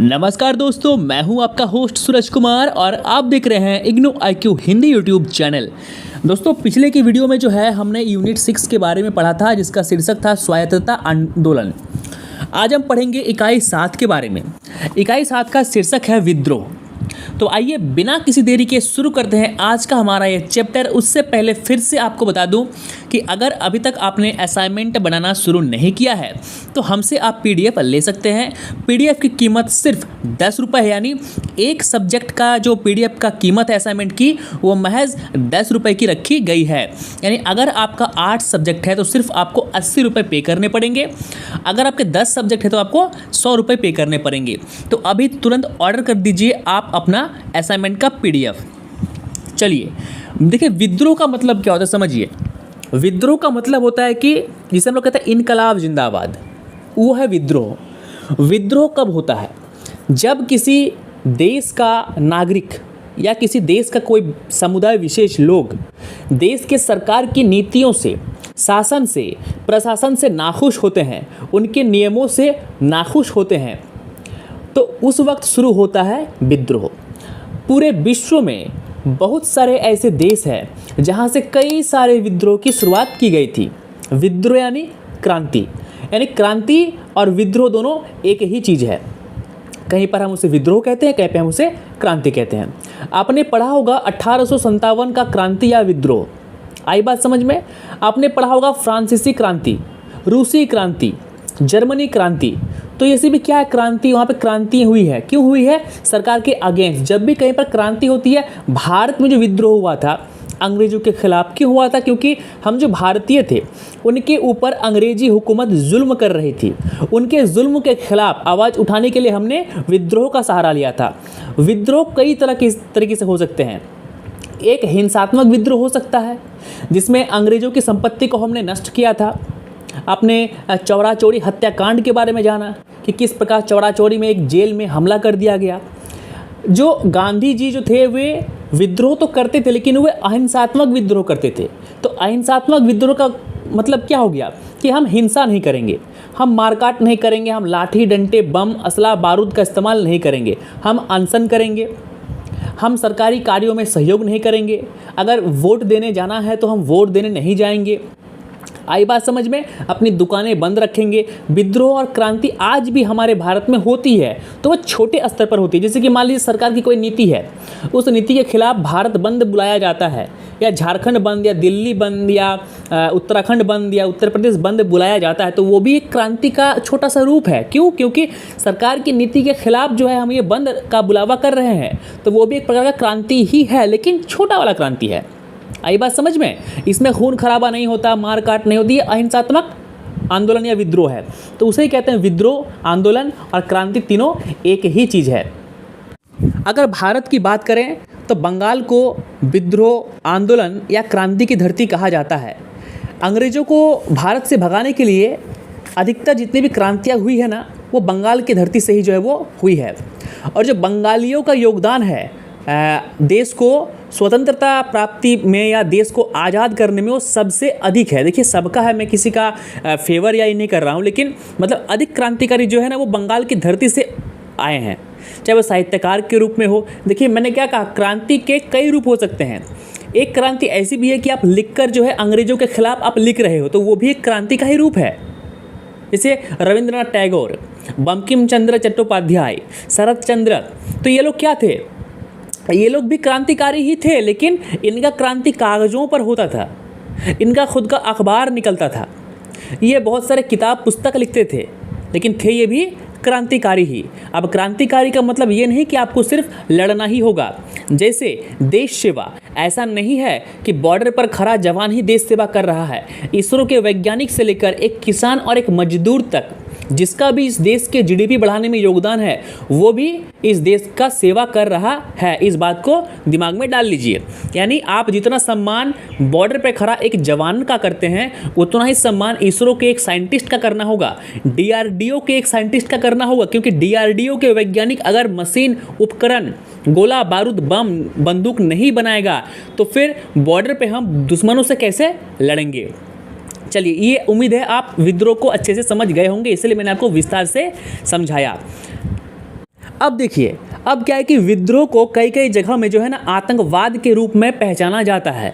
नमस्कार दोस्तों, मैं हूं आपका होस्ट सूरज कुमार और आप देख रहे हैं IGNOU IQ Hindi YouTube channel. दोस्तों, पिछले की वीडियो में जो है हमने यूनिट 6 के बारे में पढ़ा था, जिसका शीर्षक था स्वायत्तता आंदोलन। आज हम पढ़ेंगे इकाई 7 के बारे में। इकाई 7 का शीर्षक है विद्रोह। तो आइए बिना किसी देरी के शुरू करते हैं आज का हमारा ये चैप्टर। उससे पहले फिर से आपको बता दूं कि अगर अभी तक आपने असाइनमेंट बनाना शुरू नहीं किया है तो हमसे आप PDF ले सकते हैं। PDF की कीमत सिर्फ 10 रुपये है, यानी एक सब्जेक्ट का जो PDF का कीमत है असाइनमेंट की वो महज 10 रुपये की रखी गई है। यानी अगर आपका 8 सब्जेक्ट है तो सिर्फ आपको 80 रुपये पे करने पड़ेंगे। अगर आपके 10 सब्जेक्ट है तो आपको 100 रुपये पे करने पड़ेंगे। तो अभी तुरंत ऑर्डर कर दीजिए आप अपना असाइनमेंट का PDF। चलिए देखिए, विद्रोह का मतलब क्या होता है समझिए। विद्रोह का मतलब होता है कि जिसे हम लोग कहते हैं इनकलाब जिंदाबाद, वो है विद्रोह। विद्रोह कब होता है? जब किसी देश का नागरिक या किसी देश का कोई समुदाय विशेष लोग देश के सरकार की नीतियों से, शासन से, प्रशासन से नाखुश होते हैं, उनके नियमों से नाखुश होते हैं, तो उस वक्त शुरू होता है विद्रोह। पूरे विश्व में बहुत सारे ऐसे देश हैं जहाँ से कई सारे विद्रोह की शुरुआत की गई थी। विद्रोह यानी क्रांति और विद्रोह दोनों एक ही चीज़ है। कहीं पर हम उसे विद्रोह कहते हैं, कहीं पर हम उसे क्रांति कहते हैं। आपने पढ़ा होगा 1857 का क्रांति या विद्रोह। आई बात समझ में? आपने पढ़ा होगा फ्रांसीसी क्रांति, रूसी क्रांति, जर्मनी क्रांति। तो ये भी क्या है? क्रांति। वहाँ पे क्रांति हुई है। क्यों हुई है? सरकार के अगेंस्ट। जब भी कहीं पर क्रांति होती है, भारत में जो विद्रोह हुआ था अंग्रेजों के खिलाफ, क्यों हुआ था? क्योंकि हम जो भारतीय थे उनके ऊपर अंग्रेजी हुकूमत जुल्म कर रही थी। उनके जुल्म के खिलाफ आवाज़ उठाने के लिए हमने विद्रोह का सहारा लिया था। विद्रोह कई तरीके से हो सकते हैं। एक हिंसात्मक विद्रोह हो सकता है जिसमें अंग्रेजों की संपत्ति को हमने नष्ट किया था। आपने चौरा चौरी हत्याकांड के बारे में जाना कि किस प्रकार चौरा चौरी में एक जेल में हमला कर दिया गया। जो गांधी जी जो थे वे विद्रोह तो करते थे, लेकिन वे अहिंसात्मक विद्रोह करते थे। तो अहिंसात्मक विद्रोह का मतलब क्या हो गया कि हम हिंसा नहीं करेंगे, हम मारकाट नहीं करेंगे, हम लाठी डंडे बम असला बारूद का इस्तेमाल नहीं करेंगे, हम अनशन करेंगे, हम सरकारी कार्यों में सहयोग नहीं करेंगे, अगर वोट देने जाना है तो हम वोट देने नहीं जाएंगे। आई बात समझ में? अपनी दुकानें बंद रखेंगे। विद्रोह और क्रांति आज भी हमारे भारत में होती है, तो वह छोटे स्तर पर होती है। जैसे कि मान लीजिए सरकार की कोई नीति है, उस नीति के खिलाफ भारत बंद बुलाया जाता है, या झारखंड बंद, या दिल्ली बंद, या उत्तराखंड बंद, या उत्तर प्रदेश बंद बुलाया जाता है, तो वो भी एक क्रांति का छोटा सा रूप है। क्यों? क्योंकि सरकार की नीति के खिलाफ जो है हम ये बंद का बुलावा कर रहे हैं, तो वो भी एक प्रकार का क्रांति ही है, लेकिन छोटा वाला क्रांति है। आई बात समझ में? इसमें खून खराबा नहीं होता, मार काट नहीं होती, अहिंसात्मक आंदोलन या विद्रोह है। तो उसे ही कहते हैं विद्रोह, आंदोलन और क्रांति, तीनों एक ही चीज़ है। अगर भारत की बात करें तो बंगाल को विद्रोह, आंदोलन या क्रांति की धरती कहा जाता है। अंग्रेज़ों को भारत से भगाने के लिए अधिकतर जितनी भी क्रांतियाँ हुई है ना, वो बंगाल की धरती से ही जो है वो हुई है। और जो बंगालियों का योगदान है देश को स्वतंत्रता प्राप्ति में या देश को आज़ाद करने में, वो सबसे अधिक है। देखिए, सबका है, मैं किसी का फेवर या ये नहीं कर रहा हूँ, लेकिन मतलब अधिक क्रांतिकारी जो है ना वो बंगाल की धरती से आए हैं, चाहे वो साहित्यकार के रूप में हो। देखिए, मैंने क्या कहा, क्रांति के कई रूप हो सकते हैं। एक क्रांति ऐसी भी है कि आप लिखकर जो है अंग्रेजों के खिलाफ आप लिख रहे हो, तो वो भी एक क्रांति का ही रूप है। जैसे रविंद्रनाथ टैगोर, बंकिम चंद्र चट्टोपाध्याय, शरद चंद्र, तो ये लोग क्या थे? ये लोग भी क्रांतिकारी ही थे, लेकिन इनका क्रांति कागज़ों पर होता था, इनका खुद का अखबार निकलता था, ये बहुत सारे किताब पुस्तक लिखते थे, लेकिन थे ये भी क्रांतिकारी ही। अब क्रांतिकारी का मतलब ये नहीं कि आपको सिर्फ लड़ना ही होगा। जैसे देश सेवा, ऐसा नहीं है कि बॉर्डर पर खड़ा जवान ही देश सेवा कर रहा है। इसरो के वैज्ञानिक से लेकर एक किसान और एक मजदूर तक, जिसका भी इस देश के GDP बढ़ाने में योगदान है, वो भी इस देश का सेवा कर रहा है। इस बात को दिमाग में डाल लीजिए। यानी आप जितना सम्मान बॉर्डर पे खड़ा एक जवान का करते हैं, उतना ही सम्मान इसरो के एक साइंटिस्ट का करना होगा, DRDO के एक साइंटिस्ट का करना होगा। क्योंकि DRDO के वैज्ञानिक अगर मशीन, उपकरण, गोला बारूद, बम, बंदूक नहीं बनाएगा तो फिर बॉर्डर पे हम दुश्मनों से कैसे लड़ेंगे। चलिए, ये उम्मीद है आप विद्रोह को अच्छे से समझ गए होंगे, इसलिए मैंने आपको विस्तार से समझाया। अब देखिए, अब क्या है कि विद्रोह को कई कई जगह में जो है ना आतंकवाद के रूप में पहचाना जाता है।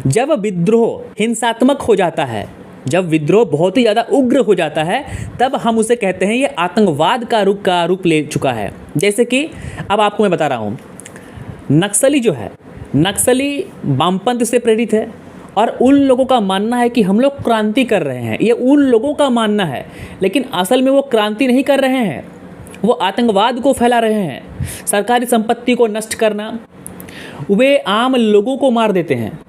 जब विद्रोह हिंसात्मक हो जाता है, जब विद्रोह बहुत ही ज़्यादा उग्र हो जाता है, तब हम उसे कहते हैं ये आतंकवाद का रूप ले चुका है। जैसे कि अब आपको मैं बता रहा हूँ, नक्सली जो है, नक्सली वामपंथ से प्रेरित है और उन लोगों का मानना है कि हम लोग क्रांति कर रहे हैं। ये उन लोगों का मानना है, लेकिन असल में वो क्रांति नहीं कर रहे हैं, वो आतंकवाद को फैला रहे हैं। सरकारी संपत्ति को नष्ट करना, वे आम लोगों को मार देते हैं,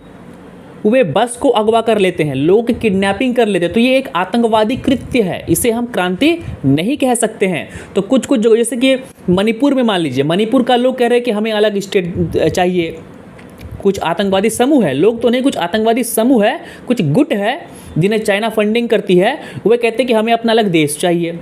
वे बस को अगवा कर लेते हैं, लोगों की किडनैपिंग कर लेते हैं। तो ये एक आतंकवादी कृत्य है, इसे हम क्रांति नहीं कह सकते हैं। तो कुछ कुछ जगह जैसे कि मणिपुर में मान लीजिए, मणिपुर का लोग कह रहे हैं कि हमें अलग स्टेट चाहिए। कुछ आतंकवादी समूह है, लोग तो नहीं, कुछ आतंकवादी समूह है, कुछ गुट है जिन्हें चाइना फंडिंग करती है, वे कहते हैं कि हमें अपना अलग देश चाहिए।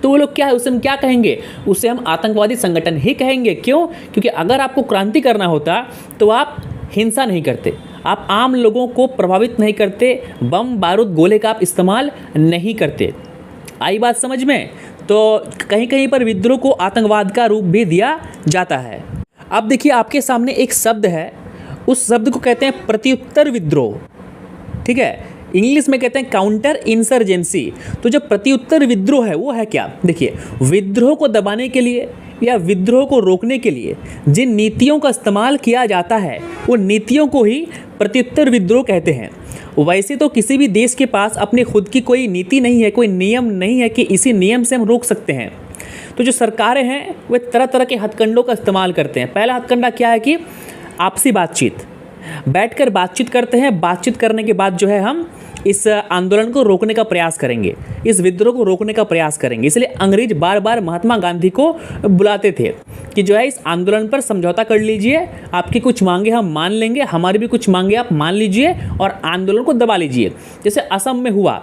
तो वो लोग क्या है, उसे हम क्या कहेंगे, उसे हम आतंकवादी संगठन ही कहेंगे। क्यों? क्योंकि अगर आपको क्रांति करना होता तो आप हिंसा नहीं करते, आप आम लोगों को प्रभावित नहीं करते, बम बारूद गोले का आप इस्तेमाल नहीं करते। आई बात समझ में? तो कहीं कहीं पर विद्रोह को आतंकवाद का रूप भी दिया जाता है। अब देखिए, आपके सामने एक शब्द है, उस शब्द को कहते हैं प्रत्युत्तर विद्रोह। ठीक है, इंग्लिश में कहते हैं काउंटर इंसर्जेंसी। तो जो प्रत्युत्तर विद्रोह है वो है क्या? देखिए, विद्रोह को दबाने के लिए या विद्रोह को रोकने के लिए जिन नीतियों का इस्तेमाल किया जाता है, वो नीतियों को ही प्रत्युत्तर विद्रोह कहते हैं। वैसे तो किसी भी देश के पास अपनी खुद की कोई नीति नहीं है, कोई नियम नहीं है कि इसी नियम से हम रोक सकते हैं। तो जो सरकारें हैं वे तरह तरह के हथकंडों का इस्तेमाल करते हैं। पहला हथकंडा क्या है कि आपसी बातचीत, बैठकर बातचीत करते हैं। बातचीत करने के बाद जो है हम इस आंदोलन को रोकने का प्रयास करेंगे, इस विद्रोह को रोकने का प्रयास करेंगे। इसलिए अंग्रेज बार बार महात्मा गांधी को बुलाते थे कि जो है इस आंदोलन पर समझौता कर लीजिए, आपकी कुछ मांगे हम मान लेंगे, हमारी भी कुछ मांगे आप मान लीजिए और आंदोलन को दबा लीजिए। जैसे असम में हुआ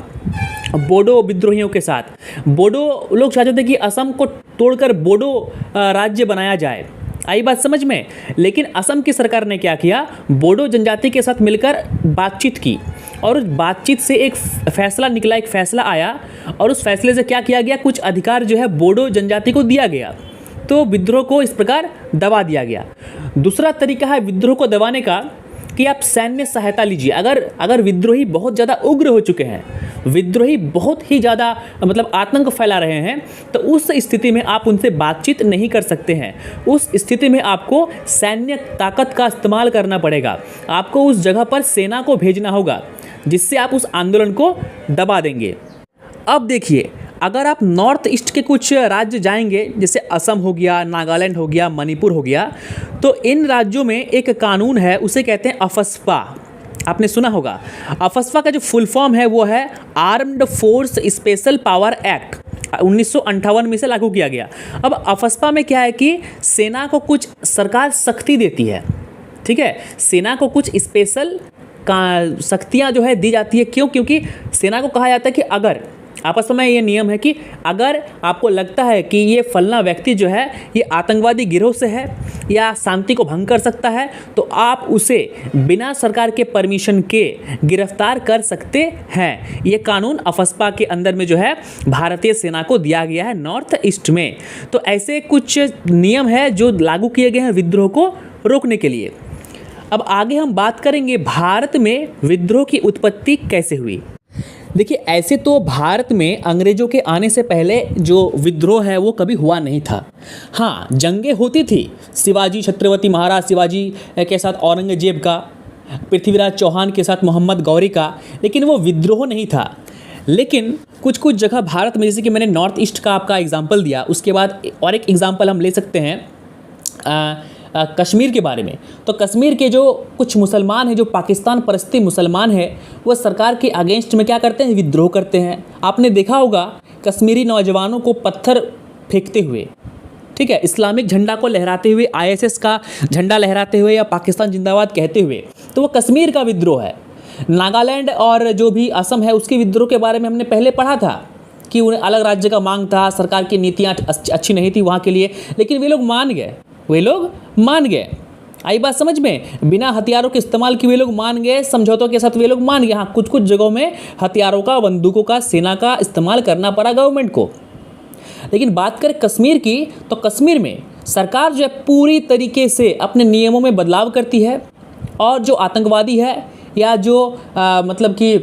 बोडो विद्रोहियों के साथ। बोडो लोग चाहते थे कि असम को तोड़कर बोडो राज्य बनाया जाए। आई बात समझ में? लेकिन असम की सरकार ने क्या किया, बोडो जनजाति के साथ मिलकर बातचीत की और उस बातचीत से एक फैसला निकला, एक फैसला आया और उस फैसले से क्या किया गया, कुछ अधिकार जो है बोडो जनजाति को दिया गया। तो विद्रोह को इस प्रकार दबा दिया गया। दूसरा तरीका है विद्रोह को दबाने का कि आप सैन्य सहायता लीजिए। अगर विद्रोही बहुत ज़्यादा उग्र हो चुके हैं, विद्रोही बहुत ही ज़्यादा मतलब आतंक फैला रहे हैं, तो उस स्थिति में आप उनसे बातचीत नहीं कर सकते हैं। उस स्थिति में आपको सैन्य ताकत का इस्तेमाल करना पड़ेगा, आपको उस जगह पर सेना को भेजना होगा जिससे आप उस आंदोलन को दबा देंगे। अब देखिए, अगर आप नॉर्थ ईस्ट के कुछ राज्य जाएंगे, जैसे असम हो गया, नागालैंड हो गया, मणिपुर हो गया, तो इन राज्यों में एक कानून है, उसे कहते हैं अफस्पा। आपने सुना होगा। अफस्पा का जो फुल फॉर्म है वो है armed force special power act, 1958 में से लागू किया गया। अब अफस्पा में क्या है कि सेना को कुछ सरकार शक्ति देती है। ठीक है, सेना को कुछ स्पेशल शक्तियाँ जो है दी जाती है। क्यों? क्योंकि सेना को कहा जाता है कि अगर आपस में ये नियम है कि अगर आपको लगता है कि ये फलना व्यक्ति जो है ये आतंकवादी गिरोह से है या शांति को भंग कर सकता है, तो आप उसे बिना सरकार के परमिशन के गिरफ्तार कर सकते हैं। ये कानून अफस्पा के अंदर में जो है भारतीय सेना को दिया गया है नॉर्थ ईस्ट में। तो ऐसे कुछ नियम है जो लागू किए गए हैं विद्रोह को रोकने के लिए। अब आगे हम बात करेंगे भारत में विद्रोह की उत्पत्ति कैसे हुई। देखिए, ऐसे तो भारत में अंग्रेज़ों के आने से पहले जो विद्रोह है वो कभी हुआ नहीं था। हाँ, जंगें होती थी, शिवाजी छत्रपति महाराज शिवाजी के साथ औरंगजेब का, पृथ्वीराज चौहान के साथ मोहम्मद गौरी का, लेकिन वो विद्रोह नहीं था। लेकिन कुछ कुछ जगह भारत में, जैसे कि मैंने नॉर्थ ईस्ट का आपका एग्जाम्पल दिया, उसके बाद और एक एग्जाम्पल हम ले सकते हैं कश्मीर के बारे में। तो कश्मीर के जो कुछ मुसलमान हैं, जो पाकिस्तान परस्ती मुसलमान हैं, वह सरकार के अगेंस्ट में क्या करते हैं, विद्रोह करते हैं। आपने देखा होगा कश्मीरी नौजवानों को पत्थर फेंकते हुए, ठीक है, इस्लामिक झंडा को लहराते हुए, ISS का झंडा लहराते हुए या पाकिस्तान जिंदाबाद कहते हुए। तो वो कश्मीर का विद्रोह है। नागालैंड और जो भी असम है उसके विद्रोह के बारे में हमने पहले पढ़ा था कि उन्हें अलग राज्य का मांग था, सरकार की नीतियाँ अच्छी नहीं थी वहाँ के लिए, लेकिन वे लोग मान गए। आई बात समझ में? बिना हथियारों के इस्तेमाल किए वे लोग मान गए, समझौतों के साथ वे लोग मान गए। हाँ, कुछ कुछ जगहों में हथियारों का, बंदूकों का, सेना का इस्तेमाल करना पड़ा गवर्नमेंट को। लेकिन बात करें कश्मीर की, तो कश्मीर में सरकार जो है पूरी तरीके से अपने नियमों में बदलाव करती है और जो आतंकवादी है या जो मतलब कि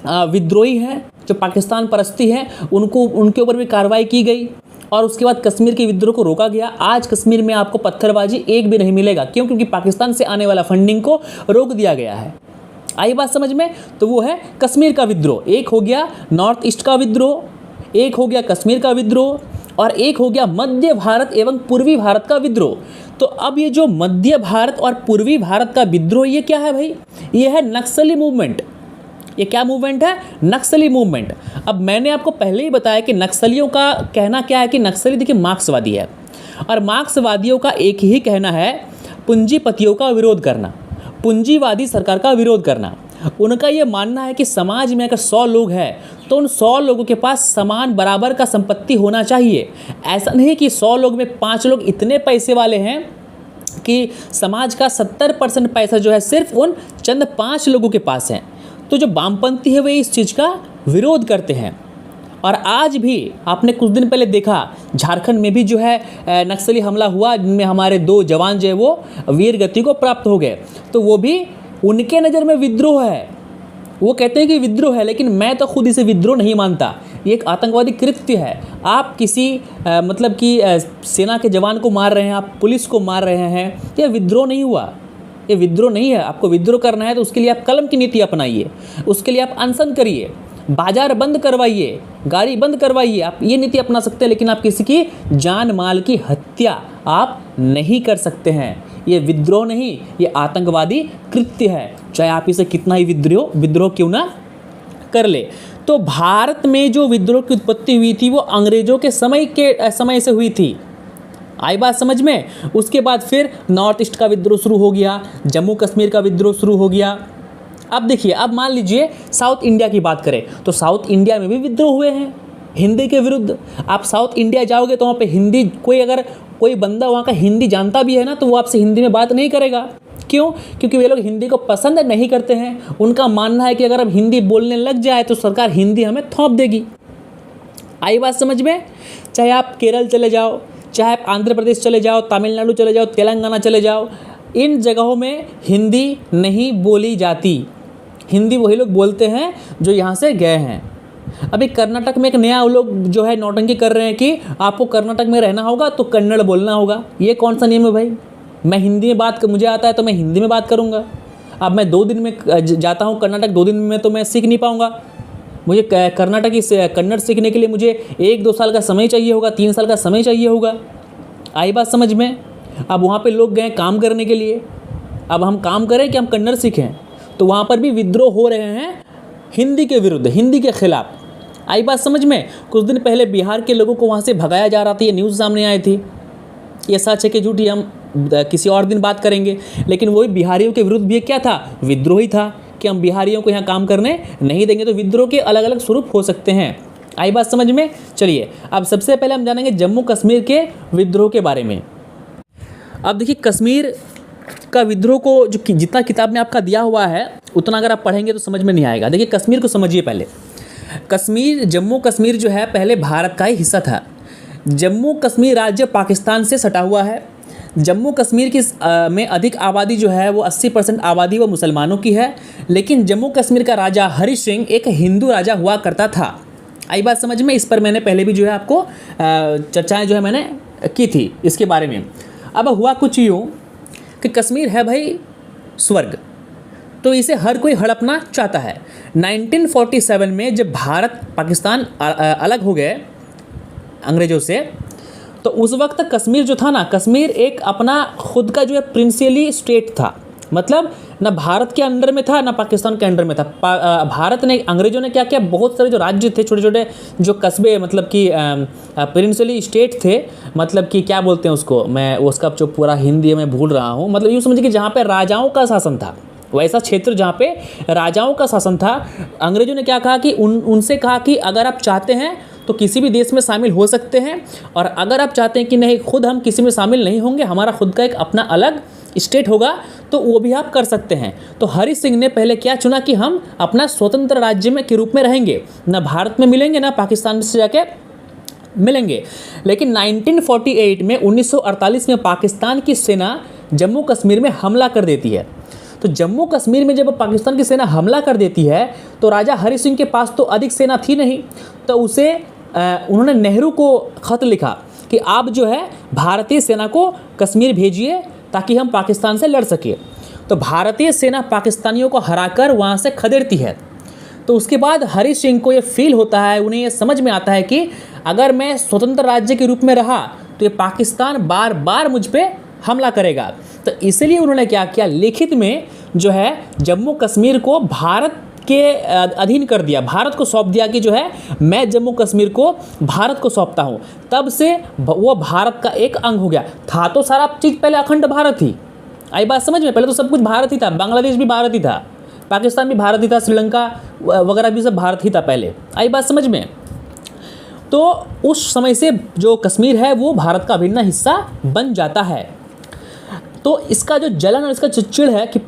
विद्रोही हैं, जो पाकिस्तान परस्ती हैं, उनके ऊपर भी कार्रवाई की गई और उसके बाद कश्मीर के विद्रोह को रोका गया। आज कश्मीर में आपको पत्थरबाजी एक भी नहीं मिलेगा। क्यों? क्योंकि पाकिस्तान से आने वाला फंडिंग को रोक दिया गया है। आई बात समझ में? तो वो है कश्मीर का विद्रोह। एक हो गया नॉर्थ ईस्ट का विद्रोह, एक हो गया कश्मीर का विद्रोह और एक हो गया मध्य भारत एवं पूर्वी भारत का विद्रोह। तो अब ये जो मध्य भारत और पूर्वी भारत का विद्रोह, ये क्या है भाई? ये है नक्सली मूवमेंट। ये क्या मूवमेंट है? नक्सली मूवमेंट। अब मैंने आपको पहले ही बताया कि नक्सलियों का कहना क्या है कि नक्सली देखिए मार्क्सवादी है और मार्क्सवादियों का एक ही कहना है पूंजीपतियों का विरोध करना, पूंजीवादी सरकार का विरोध करना। उनका ये मानना है कि समाज में अगर 100 लोग हैं तो उन 100 लोगों के पास समान बराबर का संपत्ति होना चाहिए। ऐसा नहीं कि 100 लोग में 5 लोग इतने पैसे वाले हैं कि समाज का 70% पैसा जो है सिर्फ उन चंद 5 लोगों के पास है। तो जो वामपंथी है वे इस चीज़ का विरोध करते हैं। और आज भी आपने कुछ दिन पहले देखा झारखंड में भी जो है नक्सली हमला हुआ, जिनमें हमारे 2 जवान जो है वो वीर गति को प्राप्त हो गए। तो वो भी उनके नज़र में विद्रोह है। वो कहते हैं कि विद्रोह है, लेकिन मैं तो खुद इसे विद्रोह नहीं मानता। ये एक आतंकवादी कृत्य है। आप किसी मतलब कि सेना के जवान को मार रहे हैं, आप पुलिस को मार रहे हैं, यह विद्रोह नहीं हुआ, ये विद्रोह नहीं है। आपको विद्रोह करना है तो उसके लिए आप कलम की नीति अपनाइए, उसके लिए आप अनशन करिए, बाजार बंद करवाइए, गाड़ी बंद करवाइए, आप ये नीति अपना सकते हैं। लेकिन आप किसी की जान माल की हत्या आप नहीं कर सकते हैं। ये विद्रोह नहीं, ये आतंकवादी कृत्य है, चाहे आप इसे कितना ही विद्रोह क्यों ना कर ले। तो भारत में जो विद्रोह की उत्पत्ति हुई थी वो अंग्रेजों के समय से हुई थी। आई बात समझ में? उसके बाद फिर नॉर्थ ईस्ट का विद्रोह शुरू हो गया, जम्मू कश्मीर का विद्रोह शुरू हो गया। अब देखिए, अब मान लीजिए साउथ इंडिया की बात करें तो साउथ इंडिया में भी विद्रोह हुए हैं हिंदी के विरुद्ध। आप साउथ इंडिया जाओगे तो वहाँ पे हिंदी, कोई बंदा वहाँ का हिंदी जानता भी है ना, तो वो आपसे हिंदी में बात नहीं करेगा। क्यों? क्योंकि वे लोग हिंदी को पसंद नहीं करते हैं। उनका मानना है कि अगर हम हिंदी बोलने लग जाए तो सरकार हिंदी हमें थोप देगी। आई बात समझ में? चाहे आप केरल चले जाओ, चाहे आप आंध्र प्रदेश चले जाओ, तमिलनाडु चले जाओ, तेलंगाना चले जाओ, इन जगहों में हिंदी नहीं बोली जाती। हिंदी वही लोग बोलते हैं जो यहाँ से गए हैं। अभी कर्नाटक में एक नया लोग जो है नौटंकी कर रहे हैं कि आपको कर्नाटक में रहना होगा तो कन्नड़ बोलना होगा। ये कौन सा नियम है भाई? मैं हिंदी में मुझे आता है तो मैं हिंदी में बात करूँगा। अब मैं 2 दिन में जाता हूँ कर्नाटक, 2 दिन में तो मैं सीख नहीं पाऊँगा। मुझे कर्नाटकी से कन्नड़ सीखने के लिए मुझे 1-2 साल का समय चाहिए होगा, 3 साल का समय चाहिए होगा। आई बात समझ में? अब वहाँ पे लोग गए काम करने के लिए। अब हम काम करें कि हम कन्नड़ सीखें? तो वहाँ पर भी विद्रोह हो रहे हैं हिंदी के विरुद्ध, हिंदी के खिलाफ। आई बात समझ में? कुछ दिन पहले बिहार के लोगों को वहाँ से भगाया जा रहा था, ये न्यूज़ सामने आई थी। ये सच है कि झूठी हम किसी और दिन बात करेंगे। लेकिन वही बिहारियों के विरुद्ध भी क्या था? विद्रोही था कि हम बिहारियों को यहाँ काम करने नहीं देंगे। तो विद्रोह के अलग अलग स्वरूप हो सकते हैं। आई बात समझ में? चलिए, अब सबसे पहले हम जानेंगे जम्मू कश्मीर के विद्रोह के बारे में। अब देखिए, कश्मीर का विद्रोह को जो जितना किताब में आपका दिया हुआ है उतना अगर आप पढ़ेंगे तो समझ में नहीं आएगा। देखिए, कश्मीर को समझिए पहले। जम्मू कश्मीर जो है पहले भारत का ही हिस्सा था। जम्मू कश्मीर राज्य पाकिस्तान से सटा हुआ है। जम्मू कश्मीर की में अधिक आबादी जो है वो 80% आबादी वो मुसलमानों की है। लेकिन जम्मू कश्मीर का राजा हरि सिंह एक हिंदू राजा हुआ करता था। आई बात समझ में? इस पर मैंने पहले भी जो है आपको चर्चाएं जो है मैंने की थी इसके बारे में। अब हुआ कुछ यूँ कि कश्मीर है भाई स्वर्ग, तो इसे हर कोई हड़पना चाहता है। 1947 में जब भारत पाकिस्तान अलग हो गए अंग्रेज़ों से, तो उस वक्त कश्मीर जो था ना, कश्मीर एक अपना खुद का जो है प्रिंसियली स्टेट था। मतलब ना भारत के अंडर में था ना पाकिस्तान के अंडर में था। भारत ने, अंग्रेज़ों ने क्या किया, बहुत सारे जो राज्य थे, छोटे छोटे जो कस्बे, मतलब कि प्रिंसियली स्टेट थे, मतलब कि क्या बोलते हैं उसको, मैं उसका जो पूरा हिंदी में भूल रहा हूँ, मतलब यूँ समझिए कि जहाँ पे राजाओं का शासन था, वैसा क्षेत्र जहाँ पे राजाओं का शासन था। अंग्रेज़ों ने क्या कहा कि उनसे कहा कि अगर आप चाहते हैं तो किसी भी देश में शामिल हो सकते हैं, और अगर आप चाहते हैं कि नहीं खुद हम किसी में शामिल नहीं होंगे, हमारा खुद का एक अपना अलग स्टेट होगा, तो वो भी आप कर सकते हैं। तो हरि सिंह ने पहले क्या चुना कि हम अपना स्वतंत्र राज्य में के रूप में रहेंगे, ना भारत में मिलेंगे ना पाकिस्तान से जाके मिलेंगे। लेकिन 1948 में 1948 में पाकिस्तान की सेना जम्मू कश्मीर में हमला कर देती है। तो जम्मू कश्मीर में जब पाकिस्तान की सेना हमला कर देती है तो राजा हरि सिंह के पास तो अधिक सेना थी नहीं, तो उन्होंने नेहरू को ख़त लिखा कि आप जो है भारतीय सेना को कश्मीर भेजिए ताकि हम पाकिस्तान से लड़ सकें। तो भारतीय सेना पाकिस्तानियों को हराकर वहाँ से खदेड़ती है। तो उसके बाद हरि सिंह को ये फील होता है, उन्हें ये समझ में आता है कि अगर मैं स्वतंत्र राज्य के रूप में रहा तो ये पाकिस्तान बार बार मुझ पर हमला करेगा। तो इसलिए उन्होंने क्या किया, लिखित में जो है जम्मू कश्मीर को भारत के अधीन कर दिया, भारत को सौंप दिया कि जो है मैं जम्मू कश्मीर को भारत को सौंपता हूँ। तब से वो भारत का एक अंग हो गया। था तो सारा चीज़ पहले अखंड भारत ही, आई बात समझ में, पहले तो सब कुछ भारत ही था, बांग्लादेश भी भारत ही था, पाकिस्तान भी भारत ही था, श्रीलंका वगैरह भी सब भारत ही था पहले, आई बात समझ में। तो उस समय से जो कश्मीर है वो भारत का अभिन्न हिस्सा बन जाता है। तो इसका जो जलन और इसका जो चिड़ है कि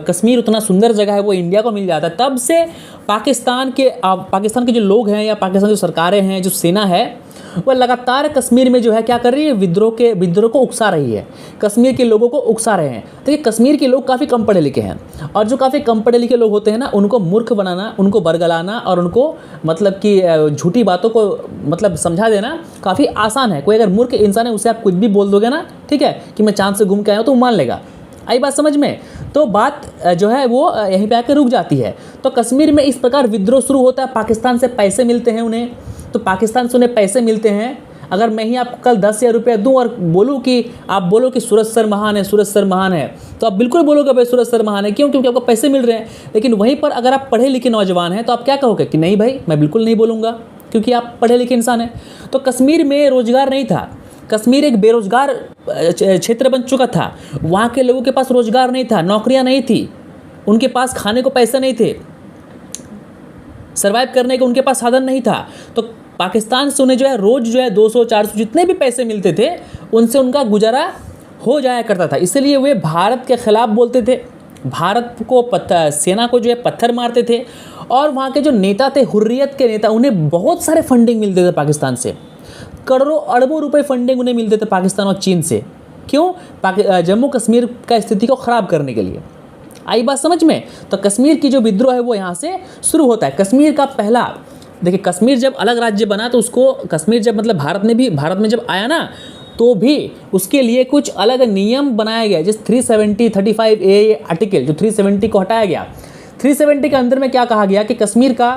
कश्मीर उतना सुंदर जगह है वो इंडिया को मिल जाता है, तब से पाकिस्तान के जो लोग हैं या पाकिस्तान जो सरकारें हैं, जो सेना है, वह लगातार कश्मीर में जो है क्या कर रही है, विद्रोह को उकसा रही है, कश्मीर के लोगों को उकसा रहे हैं। देखिए कश्मीर के लोग काफ़ी कम पढ़े लिखे हैं, और जो काफ़ी कम पढ़े लिखे लोग होते हैं ना, उनको मूर्ख बनाना, उनको बरगलाना और उनको मतलब कि झूठी बातों को मतलब समझा देना काफ़ी आसान है। कोई अगर मूर्ख इंसान है उसे आप कुछ भी बोल दोगे ना, ठीक है, कि मैं चांद से घूम के आया हूँ, तो मान लेगा, आई बात समझ में। तो बात जो है वो यहीं पे आकर रुक जाती है। तो कश्मीर में इस प्रकार विद्रोह शुरू होता है, पाकिस्तान से पैसे मिलते हैं उन्हें, तो पाकिस्तान से उन्हें पैसे मिलते हैं। अगर मैं ही आपको कल 10,000 रुपये दूँ और बोलूँ कि आप बोलो कि सूरज सर महान है, सूरज सर महान है, तो आप बिल्कुल बोलोगे भाई सूरज सर महान है, क्यों? क्योंकि आपको पैसे मिल रहे हैं। लेकिन वहीं पर अगर आप पढ़े लिखे नौजवान हैं तो आप क्या कहोगे कि नहीं भाई मैं बिल्कुल नहीं बोलूँगा, क्योंकि आप पढ़े लिखे इंसान हैं। तो कश्मीर में रोज़गार नहीं था, कश्मीर एक बेरोज़गार क्षेत्र बन चुका था। वहाँ के लोगों के पास रोज़गार नहीं था, नौकरियाँ नहीं थी, उनके पास खाने को पैसे नहीं थे, सर्वाइव करने के उनके पास साधन नहीं था। तो पाकिस्तान से उन्हें जो है रोज़ जो है 200-400 जितने भी पैसे मिलते थे उनसे उनका गुजारा हो जाया करता था। इसलिए वे भारत के ख़िलाफ़ बोलते थे, भारत को सेना को जो है पत्थर मारते थे। और वहाँ के जो नेता थे, हुर्रियत के नेता, उन्हें बहुत सारे फंडिंग मिलते थे पाकिस्तान से, करोड़ों अरबों रुपए फंडिंग उन्हें मिलते थे पाकिस्तान और चीन से। क्यों? जम्मू कश्मीर का स्थिति को ख़राब करने के लिए, आई बात समझ में। तो कश्मीर की जो विद्रोह है वो यहाँ से शुरू होता है। कश्मीर का पहला, देखिए कश्मीर जब अलग राज्य बना तो उसको कश्मीर जब मतलब भारत में जब आया ना, तो भी उसके लिए कुछ अलग नियम बनाया गया। जिस 370-35A आर्टिकल जो 370 को हटाया गया, 370 के अंदर में क्या कहा गया कि कश्मीर का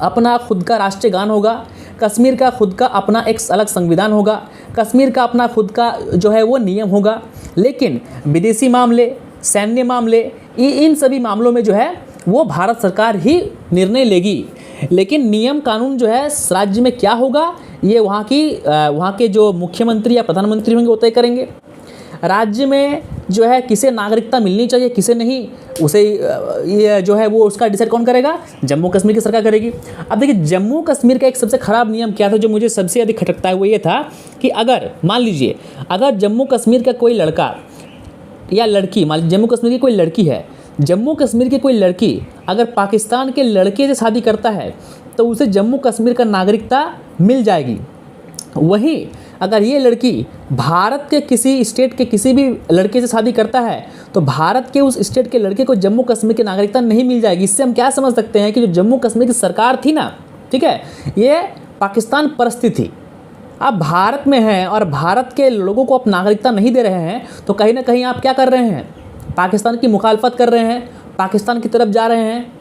अपना खुद का राष्ट्रीय गान होगा, कश्मीर का खुद का अपना एक अलग संविधान होगा, कश्मीर का अपना खुद का जो है वो नियम होगा। लेकिन विदेशी मामले, सैन्य मामले, इन सभी मामलों में जो है वो भारत सरकार ही निर्णय लेगी। लेकिन नियम कानून जो है राज्य में क्या होगा ये वहाँ के जो मुख्यमंत्री या प्रधानमंत्री होंगे वो तय करेंगे। राज्य में जो है किसे नागरिकता मिलनी चाहिए किसे नहीं, उसे ये जो है वो उसका डिसाइड कौन करेगा? जम्मू कश्मीर की सरकार करेगी। अब देखिए जम्मू कश्मीर का एक सबसे ख़राब नियम क्या था जो मुझे सबसे अधिक खटकता है, वो ये था कि अगर मान लीजिए अगर जम्मू कश्मीर का कोई लड़का या लड़की, मान लीजिए जम्मू कश्मीर की कोई लड़की है, जम्मू कश्मीर की कोई लड़की अगर पाकिस्तान के लड़के से शादी करता है तो उसे जम्मू कश्मीर का नागरिकता मिल जाएगी। वहीं अगर ये लड़की भारत के किसी स्टेट के किसी भी लड़के से शादी करता है तो भारत के उस स्टेट के लड़के को जम्मू कश्मीर की नागरिकता नहीं मिल जाएगी। इससे हम क्या समझ सकते हैं कि जो जम्मू कश्मीर की सरकार थी ना, ठीक है, ये पाकिस्तान परस्ती थी। अब भारत में है और भारत के लोगों को आप नागरिकता नहीं दे रहे हैं तो कहीं ना कहीं आप क्या कर रहे हैं? पाकिस्तान की मुखालफत कर रहे हैं, पाकिस्तान की तरफ जा रहे हैं।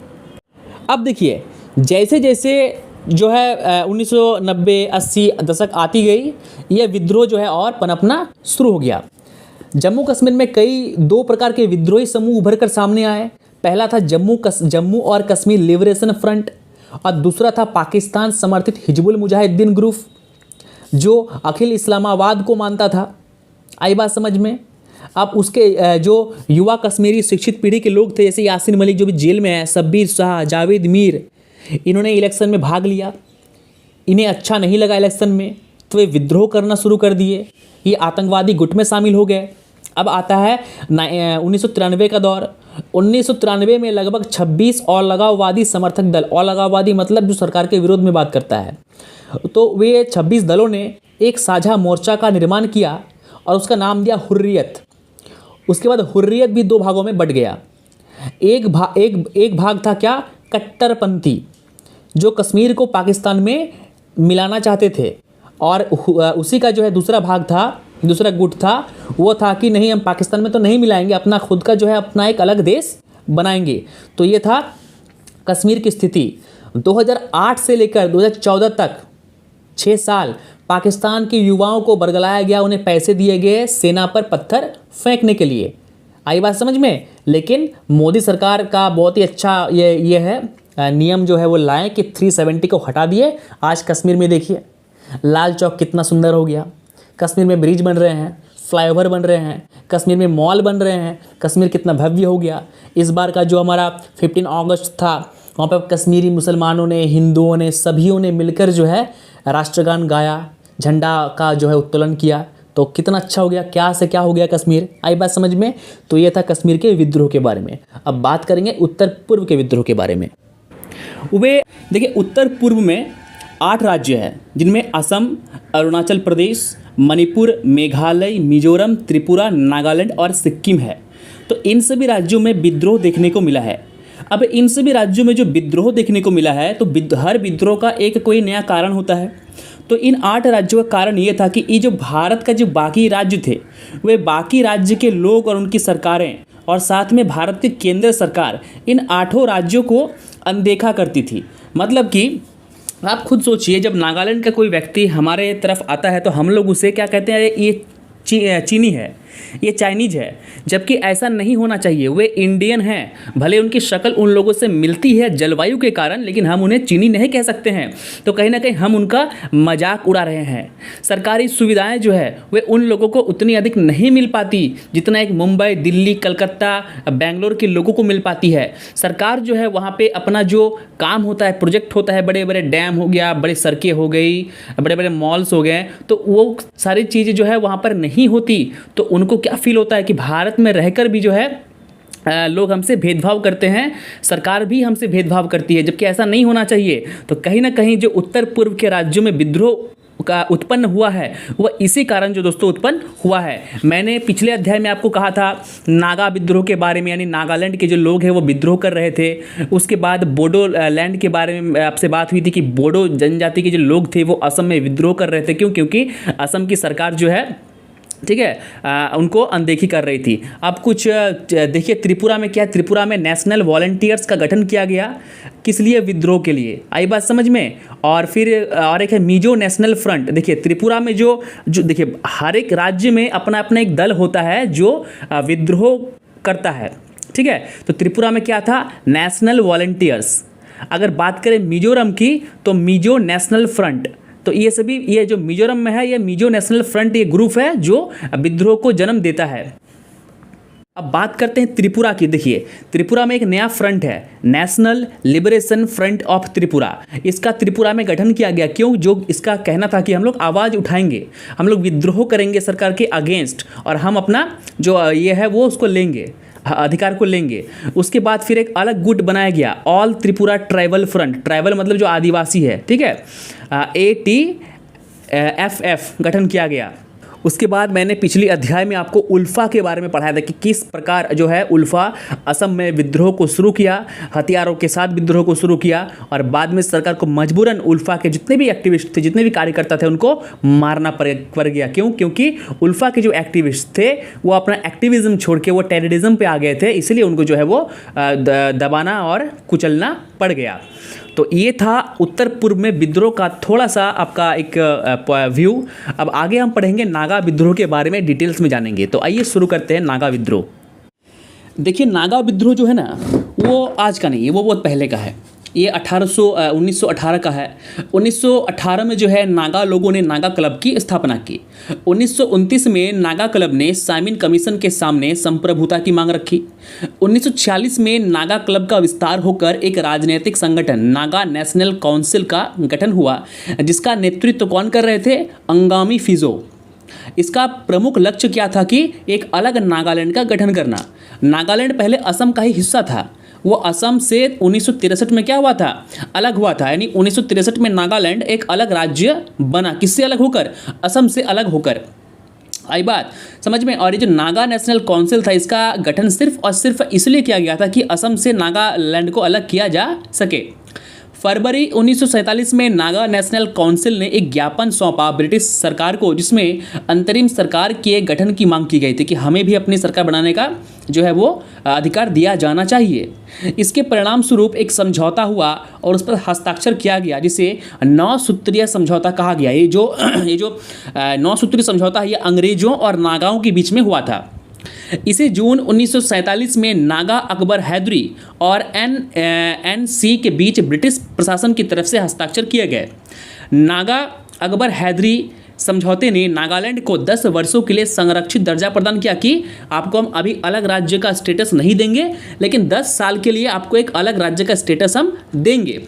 अब देखिए जैसे जैसे जो है 1990-80 दशक आती गई, ये विद्रोह जो है और पनपना शुरू हो गया। जम्मू कश्मीर में कई दो प्रकार के विद्रोही समूह उभर कर सामने आए। पहला था जम्मू और कश्मीर लिबरेशन फ्रंट और दूसरा था पाकिस्तान समर्थित हिजबुल मुजाहिदीन ग्रुप जो अखिल इस्लामाबाद को मानता था। आई बात समझ में। अब उसके जो युवा कश्मीरी शिक्षित पीढ़ी के लोग थे जैसे यासीन मलिक जो भी जेल में है, शब्बीर शाह, जावेद मीर, इन्होंने इलेक्शन में भाग लिया। इन्हें अच्छा नहीं लगा इलेक्शन में तो वे विद्रोह करना शुरू कर दिए, ये आतंकवादी गुट में शामिल हो गए। अब आता है 1993 का दौर 1993 में लगभग 26 अलगाववादी समर्थक दल, अलगाववादी मतलब जो सरकार के विरोध में बात करता है, तो वे 26 दलों ने एक साझा मोर्चा का निर्माण किया और उसका नाम दिया हुर्रियत। उसके बाद हुर्रियत भी दो भागों में बट गया। एक भाग था क्या, कट्टरपंथी, जो कश्मीर को पाकिस्तान में मिलाना चाहते थे, और उसी का जो है दूसरा भाग था, दूसरा गुट था, वो था कि नहीं, हम पाकिस्तान में तो नहीं मिलाएंगे, अपना खुद का जो है अपना एक अलग देश बनाएंगे। तो ये था कश्मीर की स्थिति। 2008 से लेकर 2014 तक 6 साल पाकिस्तान के युवाओं को बरगलाया गया, उन्हें पैसे दिए गए सेना पर पत्थर फेंकने के लिए। आई बात समझ में? लेकिन मोदी सरकार का बहुत ही अच्छा ये है नियम जो है वो लाए कि 370 को हटा दिए। आज कश्मीर में देखिए लाल चौक कितना सुंदर हो गया, कश्मीर में ब्रिज बन रहे हैं, फ्लाईओवर बन रहे हैं, कश्मीर में मॉल बन रहे हैं, कश्मीर कितना भव्य हो गया। इस बार का जो हमारा 15 अगस्त था, वहाँ पर कश्मीरी मुसलमानों ने, हिंदुओं ने, सभियों ने मिलकर जो है राष्ट्रगान गाया, झंडा का जो है उत्तोलन किया। तो कितना अच्छा हो गया, क्या से क्या हो गया कश्मीर। आई बात समझ में? तो ये था कश्मीर के विद्रोह के बारे में। अब बात करेंगे उत्तर पूर्व के विद्रोह के बारे में। वे देखिए, उत्तर पूर्व में 8 राज्य हैं, जिनमें असम, अरुणाचल प्रदेश, मणिपुर, मेघालय, मिजोरम, त्रिपुरा, नागालैंड और सिक्किम है। तो इन सभी राज्यों में विद्रोह देखने को मिला है। अब इन सभी राज्यों में जो विद्रोह देखने को मिला है, तो हर विद्रोह का एक कोई नया कारण होता है। तो इन 8 राज्यों का कारण ये था कि ये जो भारत का जो बाकी राज्य थे, वे बाकी राज्य के लोग और उनकी सरकारें और साथ में भारत की केंद्र सरकार इन 8 राज्यों को अनदेखा करती थी। मतलब कि आप खुद सोचिए, जब नागालैंड का कोई व्यक्ति हमारे तरफ आता है तो हम लोग उसे क्या कहते हैं, ये चीनी है, ये चाइनीज है, जबकि ऐसा नहीं होना चाहिए। वे इंडियन हैं, भले उनकी शक्ल उन लोगों से मिलती है जलवायु के कारण, लेकिन हम उन्हें चीनी नहीं कह सकते हैं। तो कहीं ना कहीं हम उनका मजाक उड़ा रहे हैं। सरकारी सुविधाएं जो है वे उन लोगों को उतनी अधिक नहीं मिल पाती जितना एक मुंबई, दिल्ली, कलकत्ता, बेंगलोर के लोगों को मिल पाती है। सरकार जो है वहाँ पर अपना जो काम होता है, प्रोजेक्ट होता है, बड़े बड़े डैम हो गया, बड़ी सड़कें हो गई, बड़े बड़े मॉल्स हो गए, तो वो सारी चीज़ें जो है वहाँ पर नहीं होती। तो उनको क्या फील होता है कि भारत में रहकर भी जो है लोग हमसे भेदभाव करते हैं, सरकार भी हमसे भेदभाव करती है, जबकि ऐसा नहीं होना चाहिए। तो कहीं ना कहीं जो उत्तर पूर्व के राज्यों में विद्रोह का उत्पन्न हुआ है, वह इसी कारण जो दोस्तों उत्पन्न हुआ है। मैंने पिछले अध्याय में आपको कहा था नागा विद्रोह के बारे में, यानी नागालैंड के जो लोग हैं वो विद्रोह कर रहे थे। उसके बाद बोडो लैंड के बारे में आपसे बात हुई थी कि बोडो जनजाति के जो लोग थे वो असम में विद्रोह कर रहे थे। क्यों? क्योंकि असम की सरकार जो है, ठीक है, उनको अनदेखी कर रही थी। अब कुछ देखिए त्रिपुरा में क्या, त्रिपुरा में नेशनल वॉलंटियर्स का गठन किया गया। किस लिए? विद्रोह के लिए। आई बात समझ में? और फिर और एक है मिजो नेशनल फ्रंट। देखिए त्रिपुरा में जो देखिए हर एक राज्य में अपना अपना एक दल होता है जो विद्रोह करता है, ठीक है। तो त्रिपुरा में क्या था? National volunteers. अगर बात करें मिजोरम की तो मिजो नेशनल फ्रंट। तो ये सभी, ये जो मिजोरम में है, ये मिजो नेशनल फ्रंट, ये ग्रुप है जो विद्रोह को जन्म देता है। अब बात करते हैं त्रिपुरा की। देखिए त्रिपुरा में एक नया फ्रंट है, national liberation front of Tripura. इसका त्रिपुरा में गठन किया गया। क्यों? जो इसका कहना था कि हम लोग आवाज़ उठाएंगे, हम लोग विद्रोह करेंगे सरकार के अगेंस्ट, और हम अपना जो ये है वो उसको लेंगे, अधिकार को लेंगे। उसके बाद फिर एक अलग गुट बनाया गया, all Tripura tribal front. Tribal मतलब जो आदिवासी है, ठीक है, ATFF गठन किया गया। उसके बाद मैंने पिछली अध्याय में आपको उल्फा के बारे में पढ़ाया था कि किस प्रकार जो है उल्फा असम में विद्रोह को शुरू किया, हथियारों के साथ विद्रोह को शुरू किया, और बाद में सरकार को मजबूरन उल्फा के जितने भी एक्टिविस्ट थे, जितने भी कार्यकर्ता थे, उनको मारना पड़ गया। क्यों? क्योंकि उल्फा के जो एक्टिविस्ट थे वो अपना एक्टिविज्म छोड़ के वो टेररिज्म पे आ गए थे, इसलिए उनको जो है वो दबाना और कुचलना पड़ गया। तो ये था उत्तर पूर्व में विद्रोह का थोड़ा सा आपका एक व्यू। अब आगे हम पढ़ेंगे नागा विद्रोह के बारे में, डिटेल्स में जानेंगे। तो आइए शुरू करते हैं नागा विद्रोह। देखिए नागा विद्रोह जो है ना, वो आज का नहीं है, वो बहुत पहले का है। ये 1918 का है। 1918 में जो है नागा लोगों ने नागा क्लब की स्थापना की। 1929 में नागा क्लब ने साइमन कमीशन के सामने संप्रभुता की मांग रखी। 1946 में नागा क्लब का विस्तार होकर एक राजनीतिक संगठन नागा नेशनल काउंसिल का गठन हुआ, जिसका नेतृत्व कौन कर रहे थे? अंगामी फिजो। इसका प्रमुख लक्ष्य क्या था कि एक अलग नागालैंड का गठन करना। नागालैंड पहले असम का ही हिस्सा था। वो असम से 1963 में क्या हुआ था, अलग हुआ था। यानी 1963 में नागालैंड एक अलग राज्य बना। किससे अलग होकर, असम से अलग होकर। आई बात समझ में। और ये जो नागा नेशनल काउंसिल था, इसका गठन सिर्फ और सिर्फ इसलिए किया गया था कि असम से नागालैंड को अलग किया जा सके। फरवरी 1947 में नागा नेशनल काउंसिल ने एक ज्ञापन सौंपा ब्रिटिश सरकार को, जिसमें अंतरिम सरकार के गठन की मांग की गई थी कि हमें भी अपनी सरकार बनाने का जो है वो अधिकार दिया जाना चाहिए। इसके परिणाम स्वरूप एक समझौता हुआ और उस पर हस्ताक्षर किया गया, जिसे 9 सूत्रीय समझौता कहा गया। ये जो 9 सूत्रीय समझौता है, ये अंग्रेजों और नागाओं के बीच में हुआ था। इसे जून 1947 में नागा अकबर हैदरी और NNC के बीच ब्रिटिश प्रशासन की तरफ से हस्ताक्षर किए गए। नागा अकबर हैदरी समझौते ने नागालैंड को 10 वर्षों के लिए संरक्षित दर्जा प्रदान किया कि आपको हम अभी अलग राज्य का स्टेटस नहीं देंगे, लेकिन 10 साल के लिए आपको एक अलग राज्य का स्टेटस हम देंगे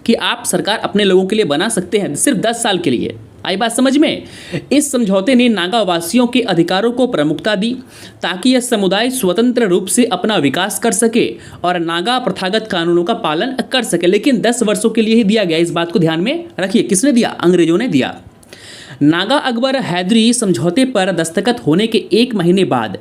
कि आप सरकार अपने लोगों के लिए बना सकते हैं, सिर्फ 10 साल के लिए। आई बात समझ में। इस समझौते ने नागावासियों के अधिकारों को प्रमुखता दी ताकि यह समुदाय स्वतंत्र रूप से अपना विकास कर सके और नागा प्रथागत कानूनों का पालन कर सके। लेकिन 10 वर्षों के लिए ही दिया गया, इस बात को ध्यान में रखिए। किसने दिया, अंग्रेजों ने दिया। नागा अकबर हैदरी समझौते पर दस्तखत होने के 1 महीने बाद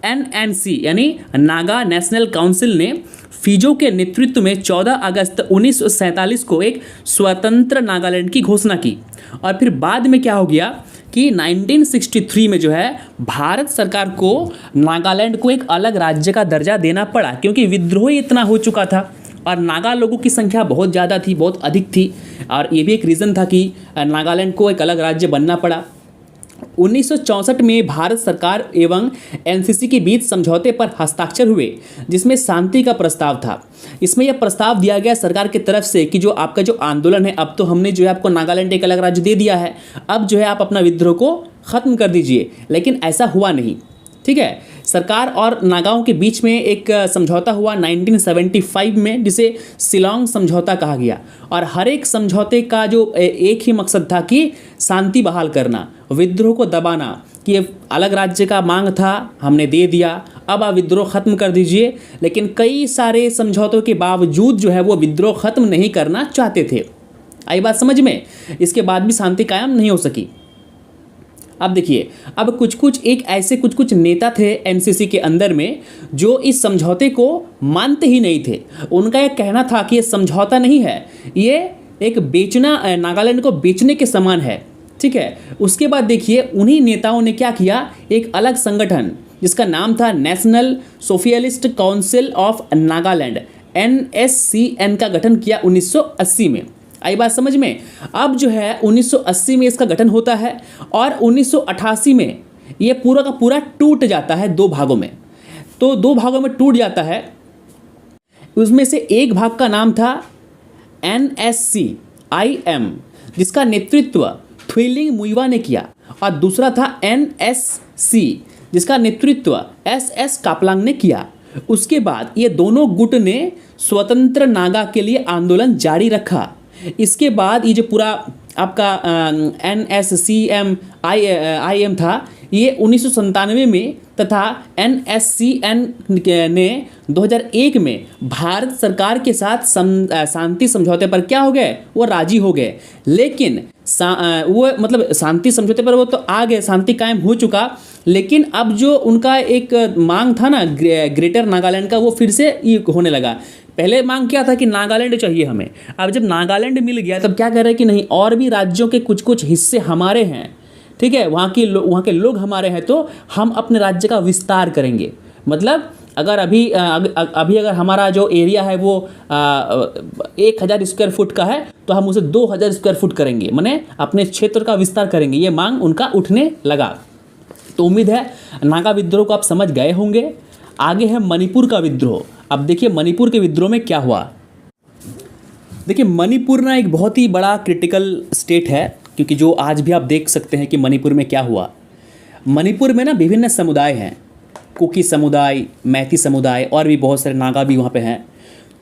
NNC यानी नागा नेशनल काउंसिल ने फिजो के नेतृत्व में 14 अगस्त 1947 को एक स्वतंत्र नागालैंड की घोषणा की। और फिर बाद में क्या हो गया कि 1963 में जो है भारत सरकार को नागालैंड को एक अलग राज्य का दर्जा देना पड़ा, क्योंकि विद्रोह इतना हो चुका था और नागा लोगों की संख्या बहुत ज़्यादा थी, बहुत अधिक थी। और ये भी एक रीज़न था कि नागालैंड को एक अलग राज्य बनना पड़ा। 1964 में भारत सरकार एवं NCC के बीच समझौते पर हस्ताक्षर हुए, जिसमें शांति का प्रस्ताव था। इसमें यह प्रस्ताव दिया गया सरकार की तरफ से कि जो आपका जो आंदोलन है, अब तो हमने जो है आपको नागालैंड एक अलग राज्य दे दिया है, अब जो है आप अपना विद्रोह को ख़त्म कर दीजिए। लेकिन ऐसा हुआ नहीं। ठीक है, सरकार और नागाओं के बीच में एक समझौता हुआ 1975 में, जिसे शिलोंग समझौता कहा गया। और हर एक समझौते का जो एक ही मकसद था कि शांति बहाल करना, विद्रोह को दबाना, कि अलग राज्य का मांग था, हमने दे दिया, अब आप विद्रोह ख़त्म कर दीजिए। लेकिन कई सारे समझौतों के बावजूद जो है वो विद्रोह ख़त्म नहीं करना चाहते थे। आई बात समझ में। इसके बाद भी शांति कायम नहीं हो सकी। अब देखिए, अब कुछ कुछ नेता थे NCC के अंदर में जो इस समझौते को मानते ही नहीं थे। उनका यह कहना था कि ये समझौता नहीं है, ये एक बेचना, नागालैंड को बेचने के समान है। ठीक है, उसके बाद देखिए उन्हीं नेताओं ने क्या किया, एक अलग संगठन जिसका नाम था national socialist council of Nagaland NSCN का गठन किया 1980 में। आई बात समझ में। अब जो है 1980 में इसका गठन होता है और 1988 में ये पूरा का पूरा टूट जाता है 2 भागों में। तो 2 भागों में टूट जाता है। उसमें से एक भाग का नाम था NSCIM, जिसका नेतृत्व थ्विलिंग मुइवा ने किया, और दूसरा था NSC, जिसका नेतृत्व SS कापलांग ने किया। उसके बाद ये दोनों गुट ने स्वतंत्र नागा के लिए आंदोलन जारी रखा। इसके बाद ये जो पूरा आपका NSCM IM था, ये 1997 में तथा NSCN ने 2001 में भारत सरकार के साथ शांति समझौते पर क्या हो गए, वो राजी हो गए। लेकिन वो मतलब शांति समझौते पर वो तो आ गए, शांति कायम हो चुका। लेकिन अब जो उनका एक मांग था ना ग्रेटर नागालैंड का, वो फिर से ये होने लगा। पहले मांग क्या था कि नागालैंड चाहिए हमें। अब जब नागालैंड मिल गया तब क्या कह रहे हैं कि नहीं, और भी राज्यों के कुछ हिस्से हमारे हैं, ठीक है, वहाँ के लोग हमारे हैं, तो हम अपने राज्य का विस्तार करेंगे। मतलब अगर अभी अगर हमारा जो एरिया है वो 1000 स्क्वायर फुट का है, तो हम उसे 2000 स्क्वायर फुट करेंगे, माने अपने क्षेत्र का विस्तार करेंगे। ये मांग उनका उठने लगा। तो उम्मीद है नागा विद्रोह को आप समझ गए होंगे। आगे है मणिपुर का विद्रोह। अब देखिए मणिपुर के विद्रोह में क्या हुआ। देखिए मणिपुर ना एक बहुत ही बड़ा क्रिटिकल स्टेट है, क्योंकि जो आज भी आप देख सकते हैं कि मणिपुर में क्या हुआ। मणिपुर में ना विभिन्न समुदाय हैं, कुकी समुदाय, मैती समुदाय और भी बहुत सारे नागा भी वहाँ पे हैं।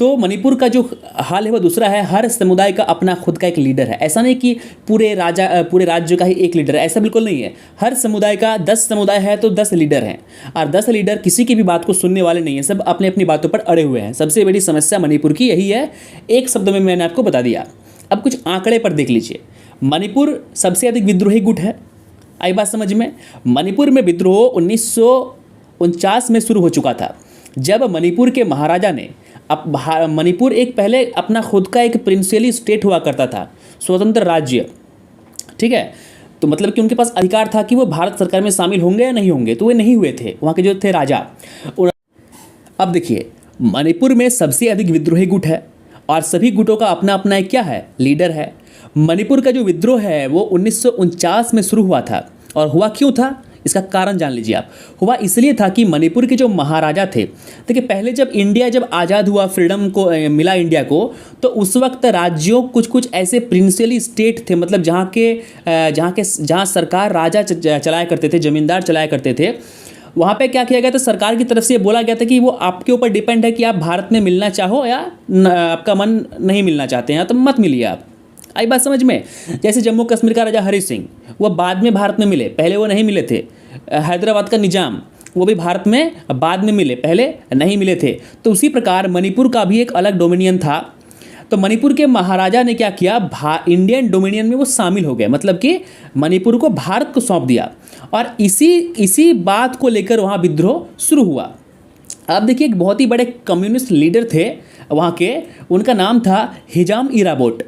तो मणिपुर का जो हाल है वो दूसरा है, हर समुदाय का अपना खुद का एक लीडर है। ऐसा नहीं कि पूरे राज्य का ही एक लीडर है, ऐसा बिल्कुल नहीं है। हर समुदाय का 10 समुदाय है तो 10 लीडर हैं, और 10 लीडर किसी की भी बात को सुनने वाले नहीं है, सब अपनी अपनी बातों पर अड़े हुए हैं। सबसे बड़ी समस्या मणिपुर की यही है, एक शब्द में मैंने आपको बता दिया। अब कुछ आंकड़े पर देख लीजिए। मणिपुर सबसे अधिक विद्रोही गुट है, आई बात समझ में। मणिपुर में विद्रोह 1949 में शुरू हो चुका था, जब मणिपुर के महाराजा ने मणिपुर एक पहले अपना खुद का एक प्रिंसिपली स्टेट हुआ करता था, स्वतंत्र राज्य, ठीक है। तो मतलब कि उनके पास अधिकार था कि वो भारत सरकार में शामिल होंगे या नहीं होंगे, तो वे नहीं हुए थे, वहाँ के जो थे राजा। अब देखिए, मणिपुर में सबसे अधिक विद्रोही गुट है और सभी गुटों का अपना अपना एक क्या है, लीडर है। मणिपुर का जो विद्रोह है वो 1949 में शुरू हुआ था, और हुआ क्यों था इसका कारण जान लीजिए आप। हुआ इसलिए था कि मणिपुर के जो महाराजा थे, देखिए पहले जब आज़ाद हुआ, फ्रीडम को मिला इंडिया को, तो उस वक्त राज्यों कुछ ऐसे प्रिंसिपली स्टेट थे, मतलब जहाँ सरकार राजा चलाया करते थे, जमींदार चलाया करते थे। वहाँ पे क्या किया गया था, सरकार की तरफ से बोला गया था कि वो आपके ऊपर डिपेंड है कि आप भारत में मिलना चाहो या आपका मन नहीं मिलना चाहते हैं तो मत मिलिए आप। आई बात समझ में। जैसे जम्मू कश्मीर का राजा हरि सिंह, वो बाद में भारत में मिले, पहले वो नहीं मिले थे। हैदराबाद का निजाम, वो भी भारत में बाद में मिले, पहले नहीं मिले थे। तो उसी प्रकार मणिपुर का भी एक अलग डोमिनियन था। तो मणिपुर के महाराजा ने क्या किया, इंडियन डोमिनियन में वो शामिल हो गए, मतलब कि मणिपुर को भारत को सौंप दिया, और इसी बात को लेकर वहाँ विद्रोह शुरू हुआ। अब देखिए, एक बहुत ही बड़े कम्युनिस्ट लीडर थे वहाँ के, उनका नाम था हिजाम इराबोट।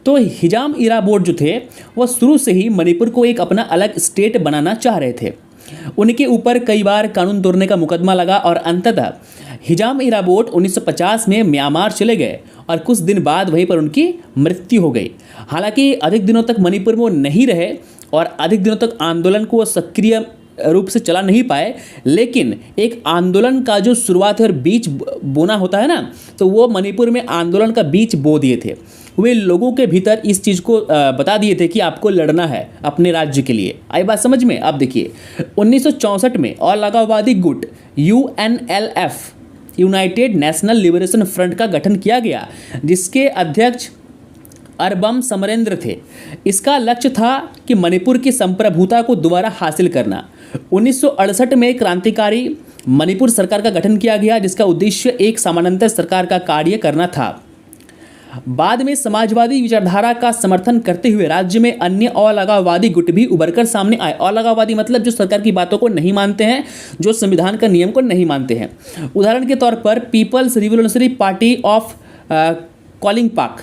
तो हिजाम इराबोट जो थे वो शुरू से ही मणिपुर को एक अपना अलग स्टेट बनाना चाह रहे थे। उनके ऊपर कई बार कानून तोड़ने का मुकदमा लगा, और अंततः हिजाम इराबोट 1950 में म्यांमार चले गए, और कुछ दिन बाद वहीं पर उनकी मृत्यु हो गई। हालांकि अधिक दिनों तक मणिपुर में वो नहीं रहे, और अधिक दिनों तक आंदोलन को सक्रिय रूप से चला नहीं पाए, लेकिन एक आंदोलन का जो शुरुआत है और बीज बोना होता है ना, तो वो मणिपुर में आंदोलन का बीज बो दिए थे। वे लोगों के भीतर इस चीज़ को बता दिए थे कि आपको लड़ना है अपने राज्य के लिए। आई बात समझ में। आप देखिए, 1964 में अलगाववादी गुट UNLF, United national liberation front का गठन किया गया, जिसके अध्यक्ष अरबम समरेंद्र थे। इसका लक्ष्य था कि मणिपुर की संप्रभुता को दोबारा हासिल करना। 1968 में क्रांतिकारी मणिपुर सरकार का गठन किया गया, जिसका उद्देश्य एक समानांतर सरकार का कार्य करना था। बाद में समाजवादी विचारधारा का समर्थन करते हुए राज्य में अन्य अलगाववादी गुट भी उभरकर सामने आए। अलगाववादी मतलब जो सरकार की बातों को नहीं मानते हैं, जो संविधान का नियम को नहीं मानते हैं। उदाहरण के तौर पर people's revolutionary party of Kangleipak,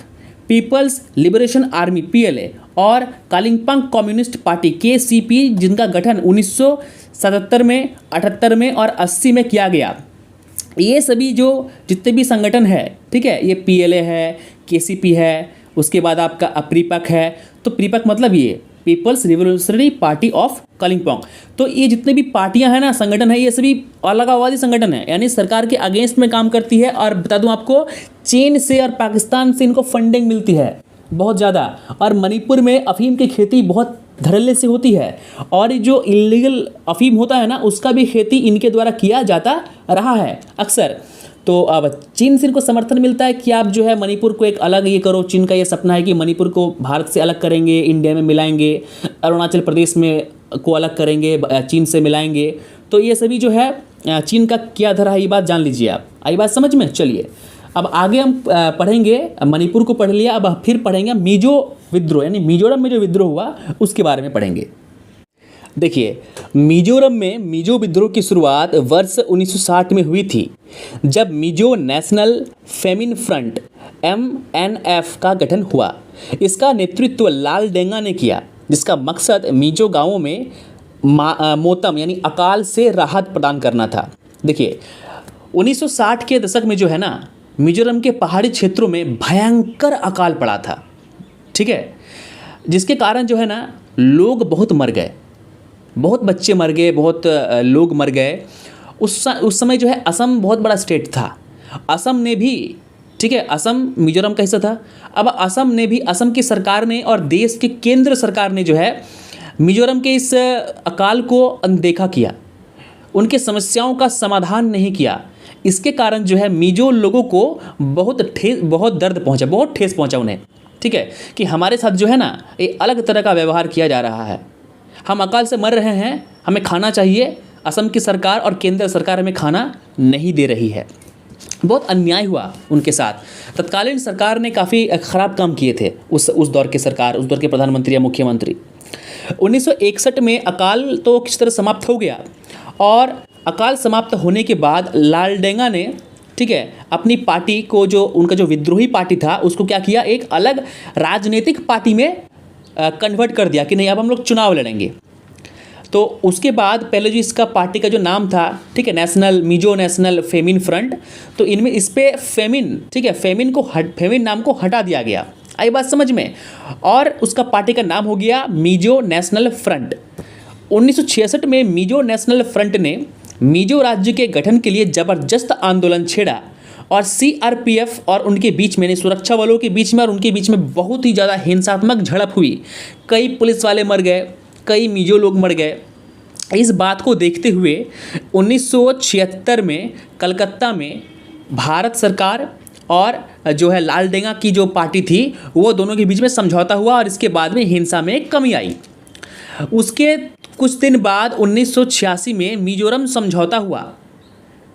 people's liberation army PLA, और कालिंगपंग कम्युनिस्ट पार्टी KCP, जिनका गठन 1977 में, 78 में और 80 में किया गया। ये सभी जो जितने भी संगठन है, ठीक है, ये PLA है, KCP है, उसके बाद आपका प्रीपक है। तो प्रीपक मतलब ये people's revolutionary party of Kangleipak. तो ये जितने भी पार्टियां हैं ना, संगठन है, ये सभी अलगाववादी संगठन है, यानी सरकार के अगेंस्ट में काम करती है। और बता दूं आपको, चीन से और पाकिस्तान से इनको फंडिंग मिलती है बहुत ज़्यादा। और मणिपुर में अफीम की खेती बहुत धड़ल्ले से होती है, और जो इलीगल अफीम होता है ना, उसका भी खेती इनके द्वारा किया जाता रहा है अक्सर। तो अब चीन से इनको समर्थन मिलता है कि आप जो है मणिपुर को एक अलग ये करो। चीन का ये सपना है कि मणिपुर को भारत से अलग करेंगे, इंडिया में मिलाएंगे, अरुणाचल प्रदेश में को अलग करेंगे, चीन से मिलाएंगे। तो ये सभी जो है चीन का क्या धरा है, ये बात जान लीजिए आप। आई बात समझ में। चलिए अब आगे हम पढ़ेंगे, मणिपुर को पढ़ लिया, अब फिर पढ़ेंगे मिजो विद्रोह, यानी मिजोरम में जो विद्रोह हुआ उसके बारे में पढ़ेंगे। देखिए, मिजोरम में मिजो विद्रोह की शुरुआत वर्ष 1960 में हुई थी, जब Mizo national famine front MNF का गठन हुआ। इसका नेतृत्व लाल डेंगा ने किया, जिसका मकसद मिजो गांवों में मोतम यानी अकाल से राहत प्रदान करना था। देखिए, 1960 के दशक में जो है ना, मिजोरम के पहाड़ी क्षेत्रों में भयंकर अकाल पड़ा था, ठीक है, जिसके कारण जो है ना लोग बहुत मर गए, बहुत बच्चे मर गए, बहुत लोग मर गए। उस समय जो है असम बहुत बड़ा स्टेट था, असम ने भी, ठीक है, असम मिजोरम का हिस्सा था। अब असम की सरकार ने और देश की केंद्र सरकार ने जो है मिजोरम के इस अकाल को अनदेखा किया, उनके समस्याओं का समाधान नहीं किया। इसके कारण जो है मिजो लोगों को बहुत दर्द पहुंचा, बहुत ठेस पहुंचा उन्हें, ठीक है, कि हमारे साथ जो है ना एक अलग तरह का व्यवहार किया जा रहा है, हम अकाल से मर रहे हैं, हमें खाना चाहिए, असम की सरकार और केंद्र सरकार हमें खाना नहीं दे रही है। बहुत अन्याय हुआ उनके साथ। तत्कालीन सरकार ने काफ़ी ख़राब काम किए थे उस दौर के सरकार, उस दौर के प्रधानमंत्री या मुख्यमंत्री। 1961 में अकाल तो किस तरह समाप्त हो गया, और अकाल समाप्त होने के बाद लालडेंगा ने, ठीक है, अपनी पार्टी को, जो उनका जो विद्रोही पार्टी था उसको क्या किया, एक अलग राजनीतिक पार्टी में कन्वर्ट कर दिया कि नहीं अब हम लोग चुनाव लड़ेंगे। तो उसके बाद पहले जो इसका पार्टी का जो नाम था, ठीक है, मिजो नेशनल फेमिन फ्रंट, तो इनमें इस पर फेमिन, ठीक है, फेमिन नाम को हटा दिया गया। आई बात समझ में? और उसका पार्टी का नाम हो गया मिजो नेशनल फ्रंट। 1966 में मिजो नेशनल फ्रंट ने मिजो राज्य के गठन के लिए ज़बरदस्त आंदोलन छेड़ा, और सीआरपीएफ और उनके बीच में, सुरक्षा बलों के बीच में और उनके बीच में बहुत ही ज़्यादा हिंसात्मक झड़प हुई। कई पुलिस वाले मर गए, कई मिजो लोग मर गए। इस बात को देखते हुए 1976 में कलकत्ता में भारत सरकार और जो है लालडेंगा की जो पार्टी थी वो दोनों के बीच में समझौता हुआ, और इसके बाद में हिंसा में कमी आई। उसके कुछ दिन बाद 1986 में मिजोरम समझौता हुआ,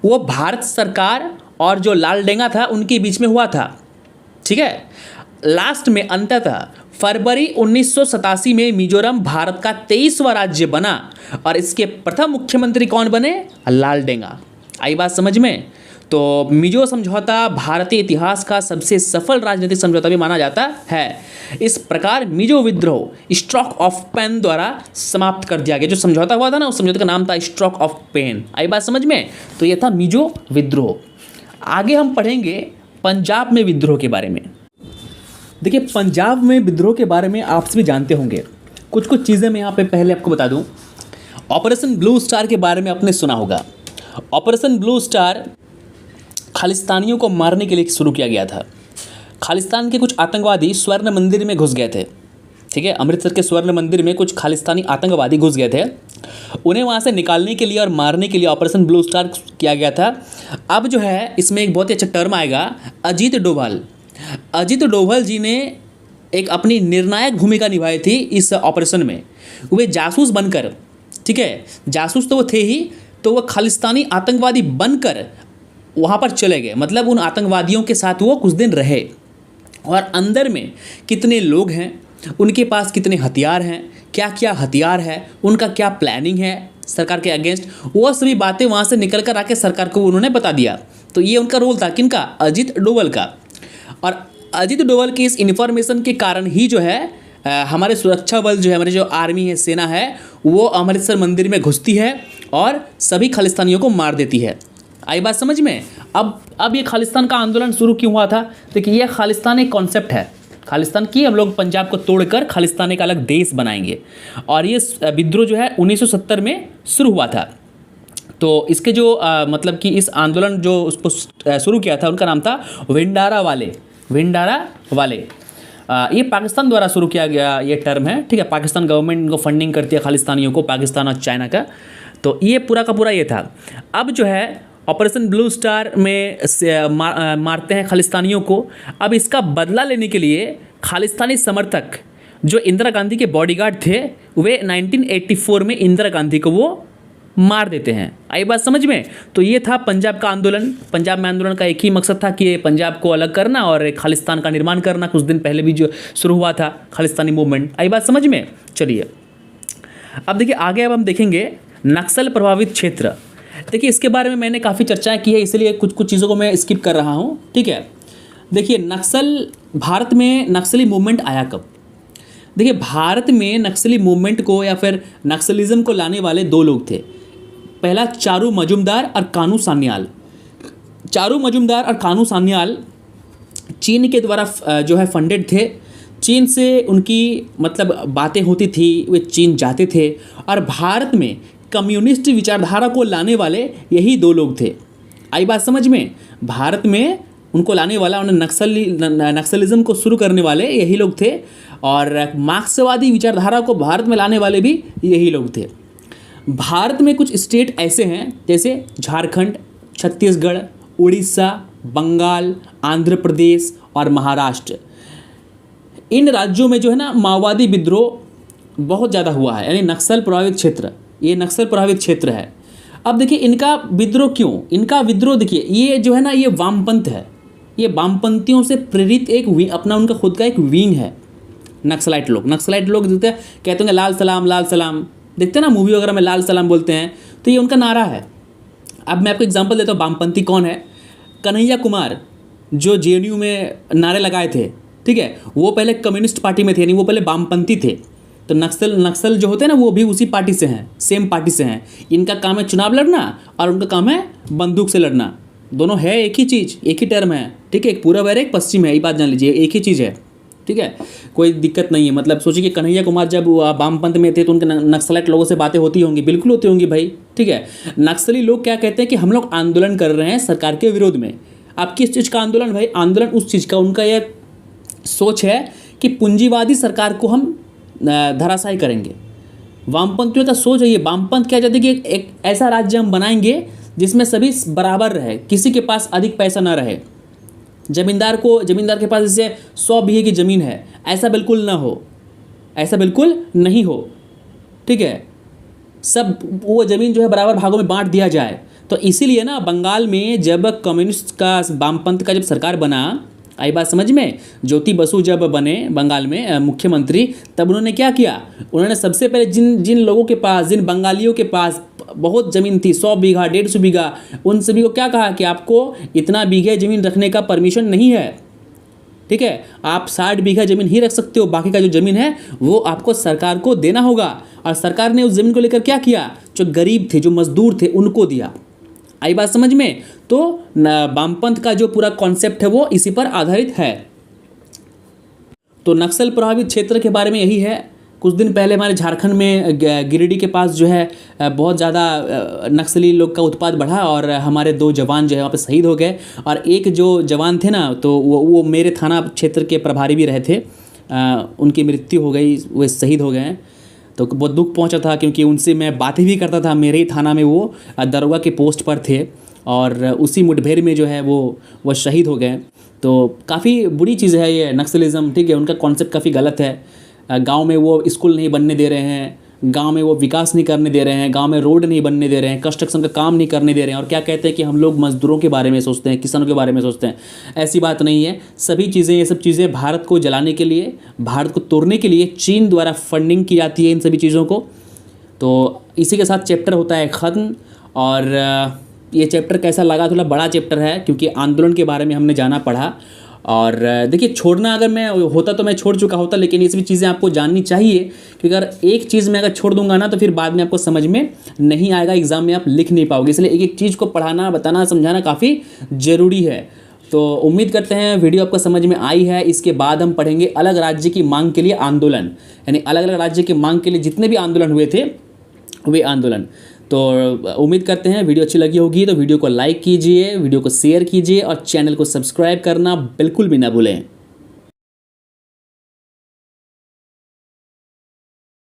वो भारत सरकार और जो लालडेंगा था उनके बीच में हुआ था, ठीक है। लास्ट में अंततः फरवरी 1987 में मिजोरम भारत का 23वां राज्य बना, और इसके प्रथम मुख्यमंत्री कौन बने? लालडेंगा। आई बात समझ में? तो मिजो समझौता भारतीय इतिहास का सबसे सफल राजनीतिक समझौता भी माना जाता है। इस प्रकार मिजो विद्रोह स्ट्रोक ऑफ पेन द्वारा समाप्त कर दिया गया। जो समझौता हुआ था ना, उस समझौते का नाम था स्ट्रोक ऑफ पेन। आई बात समझ में? तो यह था मिजो विद्रोह। आगे हम पढ़ेंगे पंजाब में विद्रोह के बारे में। देखिए, पंजाब में विद्रोह के बारे में आप सभी जानते होंगे। कुछ चीज़ें मैं यहाँ पे पहले आपको बता दूँ। ऑपरेशन ब्लू स्टार के बारे में आपने सुना होगा। ऑपरेशन ब्लू स्टार खालिस्तानियों को मारने के लिए शुरू किया गया था। खालिस्तान के कुछ आतंकवादी स्वर्ण मंदिर में घुस गए थे, ठीक है, अमृतसर के स्वर्ण मंदिर में कुछ खालिस्तानी आतंकवादी घुस गए थे। उन्हें वहाँ से निकालने के लिए और मारने के लिए ऑपरेशन ब्लू स्टार किया गया था। अब जो है इसमें एक बहुत ही अच्छा टर्म आएगा, अजीत डोभाल। अजीत डोभाल जी ने एक अपनी निर्णायक भूमिका निभाई थी इस ऑपरेशन में। वे जासूस बनकर, ठीक है, जासूस तो वो थे ही, तो वो खालिस्तानी आतंकवादी बनकर वहाँ पर चले गए। मतलब उन आतंकवादियों के साथ वो कुछ दिन रहे, और अंदर में कितने लोग हैं, उनके पास कितने हथियार हैं, क्या क्या हथियार है, उनका क्या प्लानिंग है सरकार के अगेंस्ट, वो सभी बातें वहाँ से निकल कर आके सरकार को उन्होंने बता दिया। तो ये उनका रोल था, किनका? अजीत डोभाल का। और अजीत डोभाल की इस इन्फॉर्मेशन के कारण ही जो है हमारे सुरक्षा बल जो है, हमारी जो आर्मी है, सेना है, वो अमृतसर मंदिर में घुसती है और सभी खालिस्तानियों को मार देती है। आई बात समझ में? अब ये खालिस्तान का आंदोलन शुरू क्यों हुआ था? देखिए, ये खालिस्तान एक कॉन्सेप्ट है। खालिस्तान की हम लोग पंजाब को तोड़कर खालिस्तान एक अलग देश बनाएंगे, और ये विद्रोह जो है 1970 में शुरू हुआ था। तो इसके जो मतलब कि इस आंदोलन जो उसको शुरू किया था, उनका नाम था विंडारा वाले। ये पाकिस्तान द्वारा शुरू किया गया ये टर्म है, ठीक है। पाकिस्तान गवर्नमेंट इनको फंडिंग करती है खालिस्तानियों को, पाकिस्तान और चाइना का। तो ये पूरा का पूरा ये था। अब जो है ऑपरेशन ब्लू स्टार में मारते हैं खालिस्तानियों को। अब इसका बदला लेने के लिए खालिस्तानी समर्थक जो इंदिरा गांधी के बॉडीगार्ड थे, वे 1984 में इंदिरा गांधी को वो मार देते हैं। आई बात समझ में? तो ये था पंजाब का आंदोलन। पंजाब में आंदोलन का एक ही मकसद था कि पंजाब को अलग करना और एक खालिस्तान का निर्माण करना। कुछ दिन पहले भी जो शुरू हुआ था खालिस्तानी मूवमेंट। आई बात समझ में? चलिए अब देखिए आगे, अब हम देखेंगे नक्सल प्रभावित क्षेत्र। देखिए, इसके बारे में मैंने काफ़ी चर्चाएं की है, इसलिए कुछ चीज़ों को मैं स्किप कर रहा हूँ, ठीक है। देखिए, भारत में नक्सली मूवमेंट आया कब? देखिए, भारत में नक्सली मूवमेंट को या फिर नक्सलिज्म को लाने वाले दो लोग थे। पहला चारू मजुमदार और कानू सान्याल। चारू मजुमदार और कानू सान्याल चीन के द्वारा जो है फंडेड थे। चीन से उनकी मतलब बातें होती थी, वे चीन जाते थे, और भारत में कम्युनिस्ट विचारधारा को लाने वाले यही दो लोग थे। आई बात समझ में? भारत में उनको लाने वाला, उन्हें नक्सलिज्म को शुरू करने वाले यही लोग थे, और मार्क्सवादी विचारधारा को भारत में लाने वाले भी यही लोग थे। भारत में कुछ स्टेट ऐसे हैं जैसे झारखंड, छत्तीसगढ़, उड़ीसा, बंगाल, आंध्र प्रदेश और महाराष्ट्र, इन राज्यों में जो है ना माओवादी विद्रोह बहुत ज़्यादा हुआ है, यानी नक्सल प्रभावित क्षेत्र, ये नक्सल प्रभावित क्षेत्र है। अब देखिए इनका विद्रोह क्यों, इनका विद्रोह देखिए ये जो है ना ये वामपंथ है, ये वामपंथियों से प्रेरित एक अपना उनका खुद का एक विंग है। नक्सलाइट लोग देखते हैं, कहते हैं लाल सलाम, देखते हैं ना मूवी वगैरह में लाल सलाम बोलते हैं, तो ये उनका नारा है। अब मैं आपको एग्जांपल देता हूँ वामपंथी कौन है। कन्हैया कुमार जो जेएनयू में नारे लगाए थे, ठीक है, वो पहले कम्युनिस्ट पार्टी में थे, यानी वो पहले वामपंथी थे। तो नक्सल जो होते हैं ना वो भी उसी पार्टी से हैं, सेम पार्टी से हैं। इनका काम है चुनाव लड़ना और उनका काम है बंदूक से लड़ना, दोनों है एक ही चीज़, एक ही टर्म है, ठीक है, एक पूरब है एक पश्चिम है, ये बात जान लीजिए, एक ही चीज़ है, ठीक है, कोई दिक्कत नहीं है। मतलब सोचिए कि कन्हैया कुमार जब वामपंथ में थे तो उनके नक्सलाइट लोगों से बातें होती होंगी, बिल्कुल होती होंगी भाई, ठीक है। नक्सली लोग क्या कहते हैं कि हम लोग आंदोलन कर रहे हैं सरकार के विरोध में। अब किस चीज़ का आंदोलन भाई, आंदोलन उस चीज़ का, उनका यह सोच है कि पूंजीवादी सरकार को हम धराशायी करेंगे। वामपंथियों का सोच है ये, वामपंथ क्या चाहते हैं कि एक ऐसा राज्य हम बनाएंगे जिसमें सभी बराबर रहे, किसी के पास अधिक पैसा ना रहे। जमींदार के पास जैसे 100 बीघे की ज़मीन है, ऐसा बिल्कुल ना हो, ऐसा बिल्कुल नहीं हो, ठीक है, सब वो ज़मीन जो है बराबर भागों में बांट दिया जाए। तो इसीलिए ना बंगाल में जब कम्युनिस्ट का वामपंथ का जब सरकार बना, आई बात समझ में, ज्योति बसु जब बने बंगाल में मुख्यमंत्री, तब उन्होंने क्या किया, उन्होंने सबसे पहले जिन लोगों के पास, जिन बंगालियों के पास बहुत ज़मीन थी, 100 बीघा 150 बीघा, उन सभी को क्या कहा कि आपको इतना बीघे ज़मीन रखने का परमिशन नहीं है, ठीक है, आप 60 बीघा ज़मीन ही रख सकते हो, बाकी का जो ज़मीन है वो आपको सरकार को देना होगा। और सरकार ने उस ज़मीन को लेकर क्या किया, जो गरीब थे, जो मजदूर थे, उनको दिया। आई बात समझ में। तो वामपंथ का जो पूरा कॉन्सेप्ट है वो इसी पर आधारित है। तो नक्सल प्रभावित क्षेत्र के बारे में यही है। कुछ दिन पहले हमारे झारखंड में गिरिडीह के पास जो है बहुत ज़्यादा नक्सली लोग का उत्पात बढ़ा और हमारे 2 जवान जो है वहाँ पे शहीद हो गए। और एक जो जवान थे ना, तो वो मेरे थाना क्षेत्र के प्रभारी भी रहे थे, उनकी मृत्यु हो गई, वो शहीद हो गए हैं। तो बहुत दुख पहुंचा था क्योंकि उनसे मैं बातें भी करता था, मेरे ही थाना में वो दरोगा के पोस्ट पर थे और उसी मुठभेड़ में जो है वो शहीद हो गए। तो काफ़ी बुरी चीज़ है ये नक्सलिज़म, ठीक है, उनका कॉन्सेप्ट काफ़ी गलत है। गांव में वो स्कूल नहीं बनने दे रहे हैं, गांव में वो विकास नहीं करने दे रहे हैं, गांव में रोड नहीं बनने दे रहे हैं, कंस्ट्रक्शन का काम नहीं करने दे रहे हैं, और क्या कहते हैं कि हम लोग मजदूरों के बारे में सोचते हैं, किसानों के बारे में सोचते हैं। ऐसी बात नहीं है। सभी चीज़ें, ये सब चीज़ें भारत को जलाने के लिए, भारत को तोड़ने के लिए चीन द्वारा फंडिंग की जाती है इन सभी चीज़ों को। तो इसी के साथ चैप्टर होता है ख़त्म। और ये चैप्टर कैसा लगा, थोड़ा बड़ा चैप्टर है क्योंकि आंदोलन के बारे में हमने जाना पढ़ा। और देखिए, छोड़ना अगर मैं होता तो मैं छोड़ चुका होता, लेकिन ये सभी चीज़ें आपको जाननी चाहिए क्योंकि अगर एक चीज़ में अगर छोड़ दूंगा ना तो फिर बाद में आपको समझ में नहीं आएगा, एग्ज़ाम में आप लिख नहीं पाओगे। इसलिए एक एक चीज़ को पढ़ाना, बताना, समझाना काफ़ी ज़रूरी है। तो उम्मीद करते हैं वीडियो आपको समझ में आई है। इसके बाद हम पढ़ेंगे अलग राज्य की मांग के लिए आंदोलन, यानी अलग अलग राज्य की मांग के लिए जितने भी आंदोलन हुए थे वे आंदोलन। तो उम्मीद करते हैं वीडियो अच्छी लगी होगी, तो वीडियो को लाइक कीजिए, वीडियो को शेयर कीजिए और चैनल को सब्सक्राइब करना बिल्कुल भी ना भूलें।